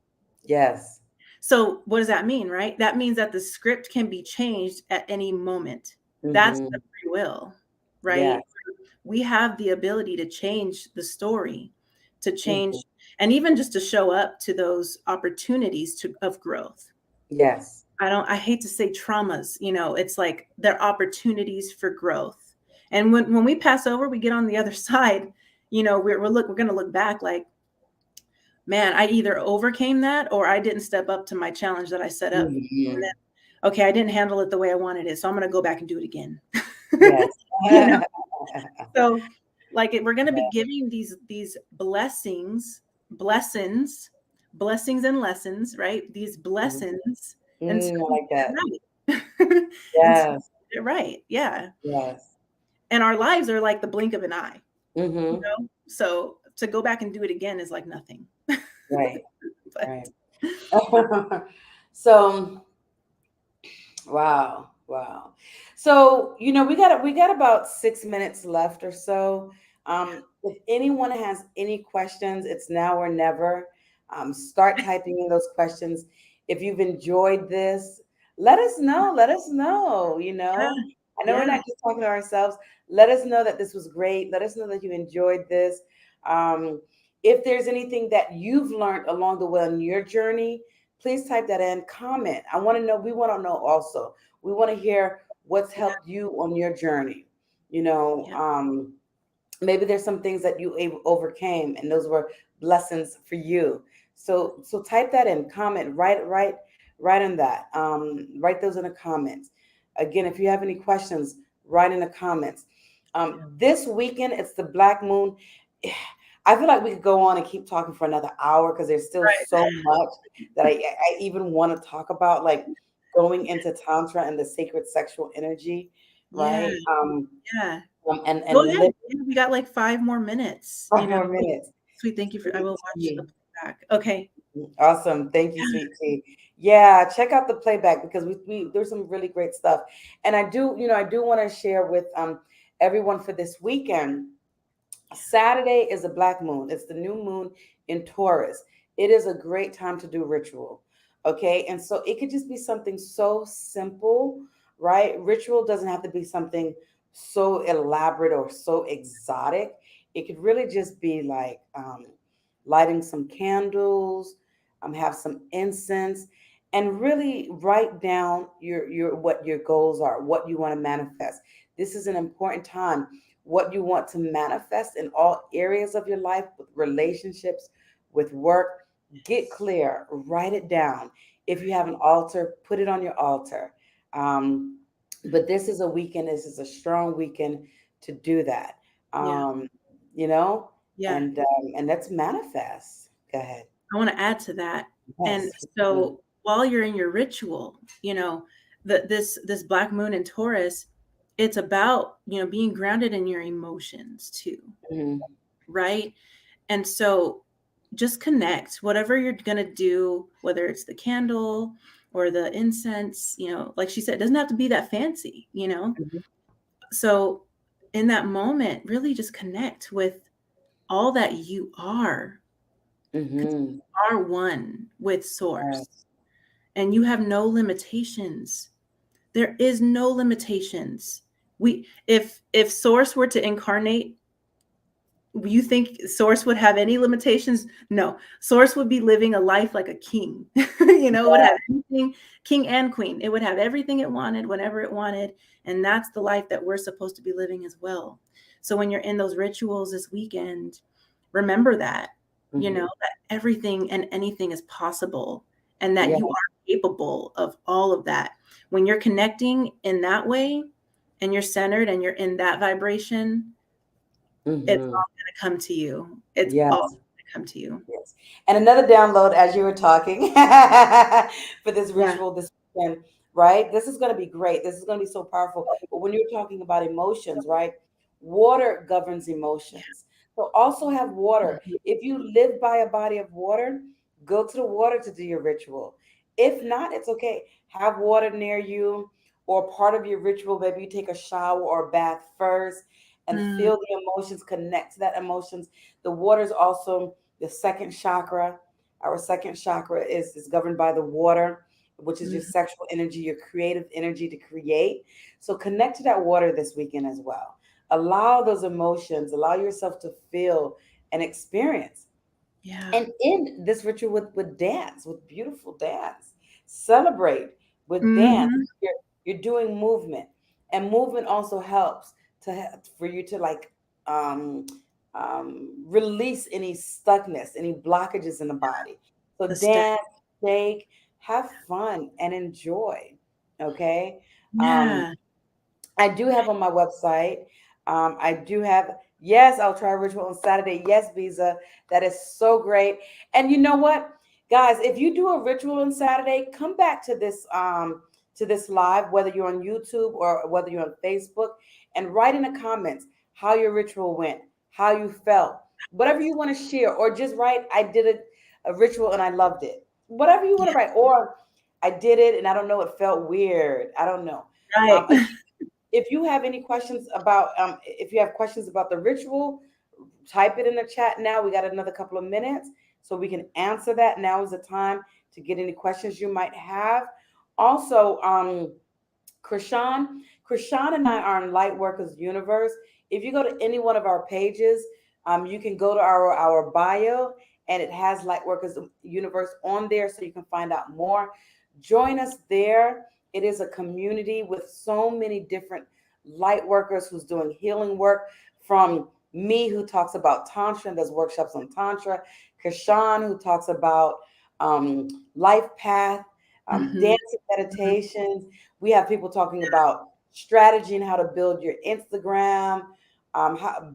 Yes. So what does that mean, right? That means that the script can be changed at any moment. That's the Mhm. free will, right? Yes. We have the ability to change the story, to Mhm. change, and even just to show up to those opportunities of growth. Yes. I hate to say traumas, it's like they're opportunities for growth. And when we pass over, we get on the other side, we're going to look back like, man, I either overcame that or I didn't step up to my challenge that I set up. And Mhm. then, okay, I didn't handle it the way I wanted it. So I'm going to go back and do it again. Yes. you know, so like we're going to be giving these blessings, blessings and lessons, right? These Mhm. blessings until I we like that. get it right. Until Yes. we get it right. Yeah. Yes. And our lives are like the blink of an eye, Mhm. So to go back and do it again is like nothing. Right. But Right. So, wow. Wow. So, we got about 6 minutes left or so. If anyone has any questions, it's now or never. Start typing in those questions. If you've enjoyed this, let us know. Let us know. yeah, I know we're yeah, not just talking to ourselves. Let us know that this was great. Let us know that you enjoyed this. Um, if there's anything that you've learned along the way on your journey, please type that in. Comment. I want to know. We want to know also. We want to hear what's yeah, helped you on your journey. You know, yeah, um, maybe there's some things that you overcame, and those were blessings for you. So type that in. Comment. Write in that. Write those in the comments. Again, if you have any questions, write in the comments. This weekend, it's the Black Moon. I feel like we could go on and keep talking for another hour because there's still right. so much that I even want to talk about, like going into Tantra and the sacred sexual energy, Yeah, right? yeah, and Go ahead. live Yeah, we got like 5 more minutes, 5 more minutes. Sweet, thank you I will watch Sweet the playback. Okay. tea. Awesome. Thank you, sweet tea. Yeah, check out the playback because we there's some really great stuff. And I do want to share with everyone for this weekend. Saturday is a black moon. It's the new moon in Taurus. It is a great time to do ritual. Okay. And so it could just be something so simple, right? Ritual doesn't have to be something so elaborate or so exotic. It could really just be like lighting some candles, have some incense, and really write down your what your goals are, what you want to manifest. This is an important time, what you want to manifest in all areas of your life, with relationships, with work. Get clear, write it down. If you have an altar, put it on your altar. Um, but this is a weekend, this is a strong weekend to do that. Yeah. Um, you know, Yeah. and let's manifest. Go ahead. I want to add to that. And Yes. so while you're in your ritual, this black moon in Taurus, it's about, being grounded in your emotions too, Mhm. right? And so just connect whatever you're going to do, whether it's the candle or the incense, like she said, it doesn't have to be that fancy. Mhm. So in that moment, really just connect with all that you are, because Mhm. you are one with source Yes. and you have no limitations. There is no limitations. If source were to incarnate, you think source would have any limitations? No. Source would be living a life like a king. It would have anything, king and queen. It would have everything it wanted whenever it wanted. And that's the life that we're supposed to be living as well. So when you're in those rituals this weekend, remember that, Mhm. that everything and anything is possible and that Yeah. you are capable of all of that. When you're connecting in that way and you're centered and you're in that vibration, it's all Mhm. going to come to you. It's all Yes. going to come to you. Yes. And another download as you were talking for this Yeah. ritual this weekend, right? This is going to be great. This is going to be so powerful. But when you're talking about emotions, right? Water governs emotions. So also have water. Mhm. If you live by a body of water, go to the water to do your ritual. If not, it's okay. Have water near you or part of your ritual. Maybe you take a shower or a bath first and Mm, feel the emotions, connect to that emotions. The water is also the second chakra. Our second chakra is governed by the water, which is your mhm. sexual energy, your creative energy to create. So connect to that water this weekend as well. Allow those emotions, allow yourself to feel and experience. Yeah. And end this ritual with dance, with beautiful dance. Celebrate with dance. Mhm. You're doing movement, and movement also helps for you to like um, release any stuckness, any blockages in the body. So The step. dance, shake, have fun, and enjoy. Okay. Um, Yeah. I do have on my website. I do have, yes, I'll try ritual on Saturday. Yes, Visa. That is so great. And you know what, guys, if you do a ritual on Saturday, come back to this live, whether you're on YouTube or whether you're on Facebook, and write in the comments how your ritual went, how you felt, whatever you want to share, or just write, I did a ritual and I loved it. Whatever you want Yeah. to write, or I did it and I don't know, it felt weird. I don't know. Right. If you have any questions about if you have questions about the ritual, type it in the chat now. We got another couple of minutes so we can answer that. Now is the time to get any questions you might have. Also, Krishawn and I are in Lightworkers Universe. If you go to any one of our pages, you can go to our bio, and it has Lightworkers Universe on there, so you can find out more. Join us there. It is a community with so many different light workers who's doing healing work. From me, who talks about Tantra and does workshops on Tantra, Krishawn, who talks about um, life path, Mhm. dancing meditations. We have people talking about strategy and how to build your Instagram,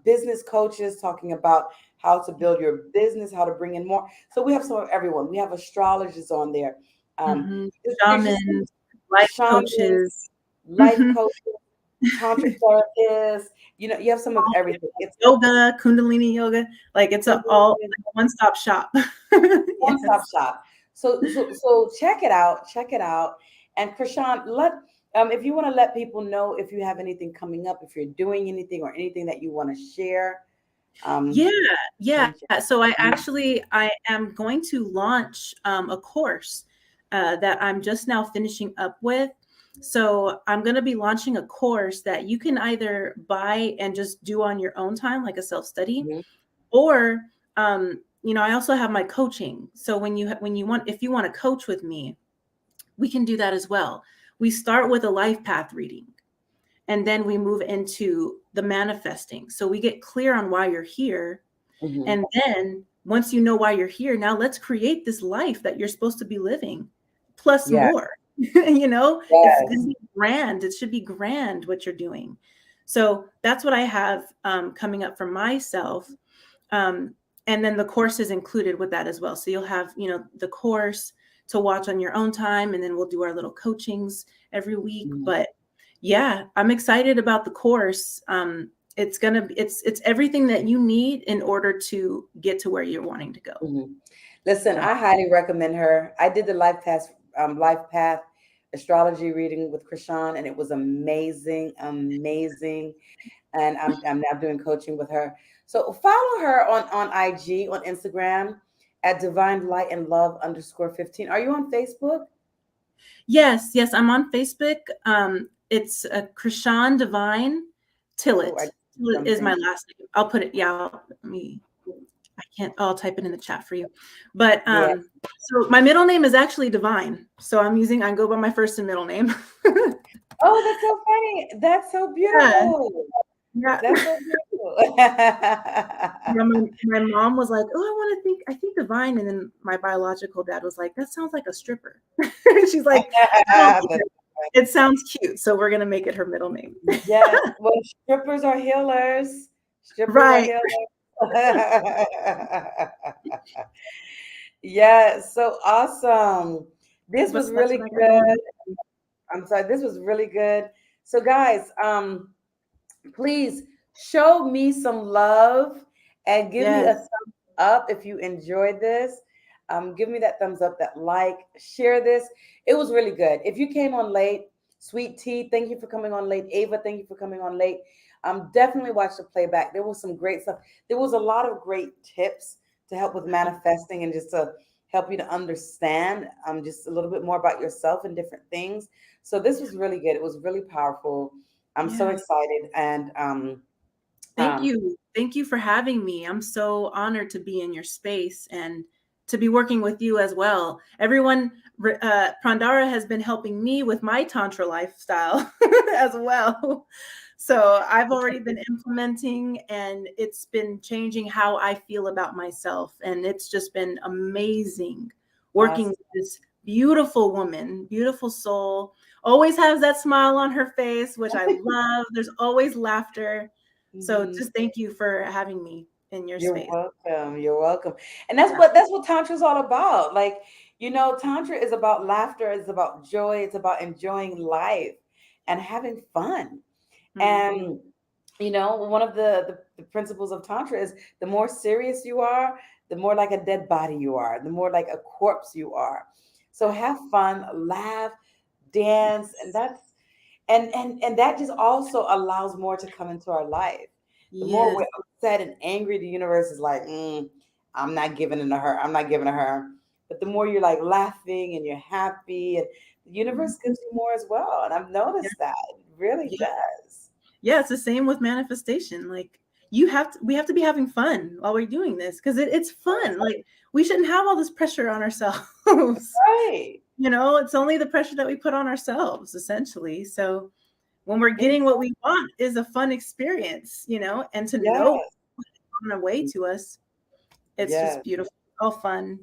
business coaches talking about how to build your business, how to bring in more. So we have some of everyone. We have astrologers on there. Um, Mhm. there's just Shamans, life shamans, coaches. life Mhm. coaches. tantric therapist. You have some of everything. It's Yoga, Kundalini yoga. Like it's a all like one-stop shop. one-stop shop. So check it out. Check it out. And Krishawn, if you want to let people know if you have anything coming up, if you're doing anything or anything that you want to share. Yeah. So I am going to launch a course that I'm just now finishing up with. So I'm going to be launching a course that you can either buy and just do on your own time, like a self-study, or I also have my coaching. So if you want to coach with me, we can do that as well. We start with a life path reading, and then we move into the manifesting. So we get clear on why you're here. And then once you know why you're here, now let's create this life that you're supposed to be living, plus more. It's going to be grand. It should be grand what you're doing. So that's what I have coming up for myself. And then the course is included with that as well. So you'll have, the course to watch on your own time, and then we'll do our little coachings every week. But yeah, I'm excited about the course. It's everything that you need in order to get to where you're wanting to go. Listen, I highly recommend her. I did the life path astrology reading with Krishawn, and it was amazing. And I'm now doing coaching with her. So follow her on IG, on Instagram at Divine Light and Love _15. Are you on Facebook? Yes, I'm on Facebook. It's Krishawn Divine Tillett is my last name. I'll put it. Yeah, I'll type it in the chat for you. But so my middle name is actually Divine. So I go by my first and middle name. Oh, that's so funny. That's so beautiful. Yeah. That's so beautiful. My mom was like, "Oh, I think Divine," and then my biological dad was like, "That sounds like a stripper." She's like, "It sounds cute, so we're gonna make it her middle name." Yeah, well, strippers are healers. Right. Yeah, so awesome. This was really good. I'm sorry, this was really good. So guys, please show me some love and give me a thumbs up if you enjoyed this. Give me that thumbs up, that like, share this. It was really good. If you came on late, Sweet Tea, thank you for coming on late. Ava, thank you for coming on late. Definitely watch the playback. There was some great stuff. There was a lot of great tips to help with manifesting and just to help you to understand just a little bit more about yourself and different things. So this was really good. It was really powerful. I'm so excited. And thank you. Thank you for having me. I'm so honored to be in your space and to be working with you as well. Everyone, Prandhara has been helping me with my Tantra lifestyle as well. So I've already been implementing, and it's been changing how I feel about myself. And it's just been amazing working with this beautiful woman, beautiful soul, always has that smile on her face, which I love. There's always laughter. So just thank you for having me in your space. You're welcome. And that's what Tantra is all about. Like, Tantra is about laughter, it's about joy, it's about enjoying life and having fun. And one of the principles of Tantra is the more serious you are, the more like a dead body you are, the more like a corpse you are. So have fun, laugh, dance, and that just also allows more to come into our life. The more we're upset and angry, the universe is like, I'm not giving it to her. I'm not giving it to her. But the more you're like laughing and you're happy, and the universe gives you more as well. And I've noticed that it really does. Yeah, it's the same with manifestation. Like we have to be having fun while we're doing this, because it's fun. Like we shouldn't have all this pressure on ourselves. Right. It's only the pressure that we put on ourselves, essentially. So when we're getting what we want is a fun experience, and to know on the way to us, it's just beautiful. All fun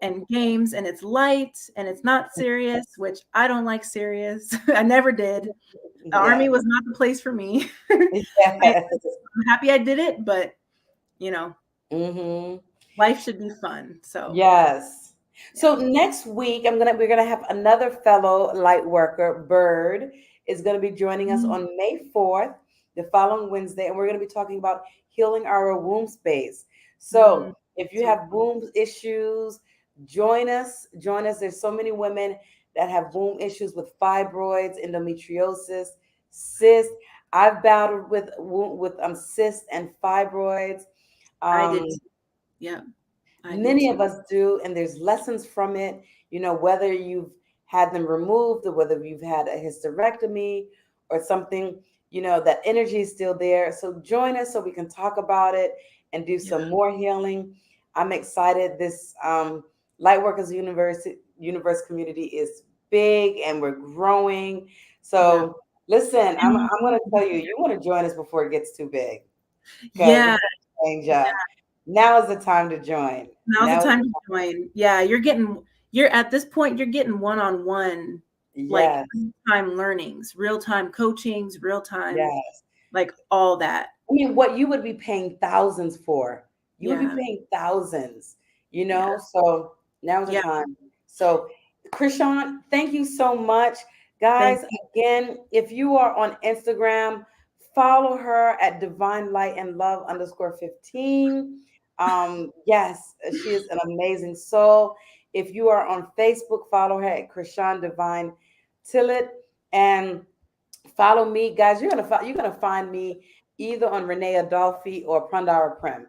and games, and it's light and it's not serious, which I don't like serious. I never did. The army was not the place for me. I'm happy I did it, but life should be fun. So So next week we're gonna have another fellow light worker, Bird, is going to be joining us on May 4th, the following Wednesday, and we're going to be talking about healing our womb space. So if you have womb issues, join us. Join us. There's so many women that have womb issues with fibroids, endometriosis, cysts. I've battled with cysts and fibroids. I did. Yeah. Many of us do, and there's lessons from it. You know, whether you've had them removed or whether you've had a hysterectomy or something, you know, that energy is still there. So join us so we can talk about it and do some more healing. I'm excited. This Lightworkers Universe community is big and we're growing. So listen, I'm going to tell you, you want to join us before it gets too big. Yeah. Now is the time to join. Now's the time to join. Yeah, you're at this point, you're getting one-on-one, like real-time learnings, real-time coachings, real-time, like all that. I mean, what you would be paying thousands for, you would be paying thousands, you know? So now's the time. So Krishawn, thank you so much. Guys, again, if you are on Instagram, follow her at Divine Light and Love _15. Yes, she is an amazing soul. If you are on Facebook, follow her at Krishawn Divine Tillett and follow me, guys. You're gonna find me either on Renee Adolphe or Prandhara Prem.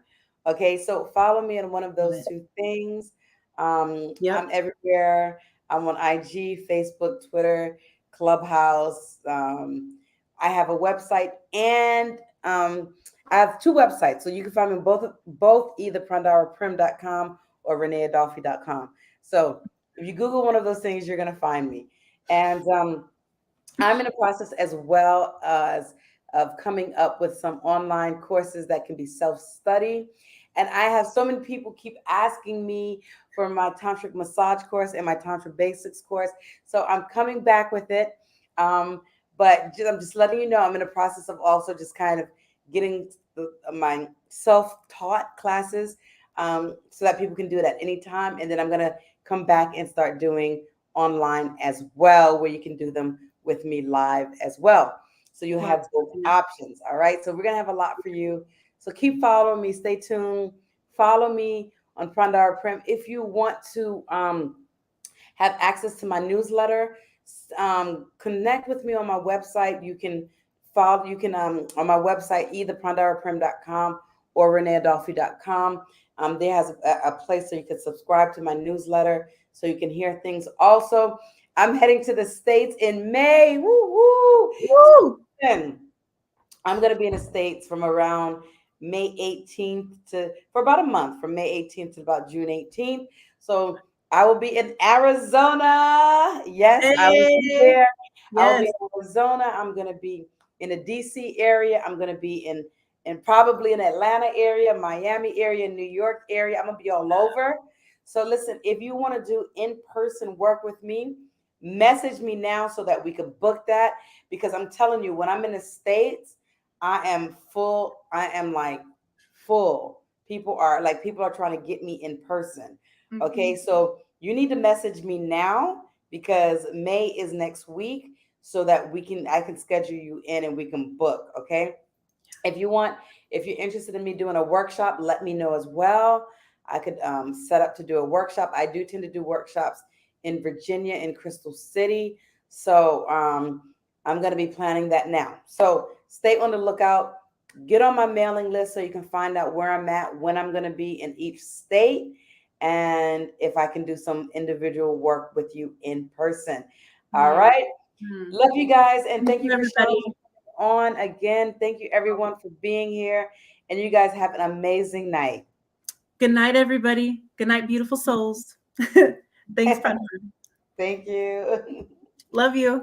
Okay, so follow me on one of those two things. I'm everywhere. I'm on IG, Facebook, Twitter, Clubhouse. I have a website and I have two websites, so you can find me both either prandharaprem.com or reneeadolphe.com. So if you Google one of those things, you're going to find me. And I'm in a process as well as of coming up with some online courses that can be self-study. And I have so many people keep asking me for my Tantric massage course and my Tantra basics course. So I'm coming back with it. But I'm just letting you know, I'm in the process of also just kind of getting my self-taught classes so that people can do it at any time. And then I'm going to come back and start doing online as well, where you can do them with me live as well. So you have both options. All right. So we're going to have a lot for you. So keep following me. Stay tuned. Follow me on Prandhara Prem. If you want to have access to my newsletter, connect with me on my website. You can follow, on my website, either prandharaprem.com or reneeadolphe.com. There has a place so you can subscribe to my newsletter so you can hear things. Also, I'm heading to the States in May. Woo, woo, woo. And I'm going to be in the States from around May 18th for about a month, from May 18th to about June 18th. So I will be in Arizona. Yes, I will be there. I'll be in Arizona. I'm going to be in the DC area. I'm going to be in probably in Atlanta area, Miami area, New York area. I'm going to be all over. So listen, if you want to do in-person work with me, message me now so that we can book that. Because I'm telling you, when I'm in the States, I am full. I am like full. People are trying to get me in person. Okay, so you need to message me now because May is next week, so that I can schedule you in and we can book. Okay, if you're interested in me doing a workshop, let me know as well. I could set up to do a workshop. I do tend to do workshops in Virginia, in Crystal City. So I'm going to be planning that now. So stay on the lookout. Get on my mailing list so you can find out where I'm at, when I'm going to be in each state, and if I can do some individual work with you in person. All right. Love you guys. And thank you for showing on again. Thank you everyone for being here. And you guys have an amazing night. Good night, everybody. Good night, beautiful souls. Thanks, Prandhara. Thank you. Love you.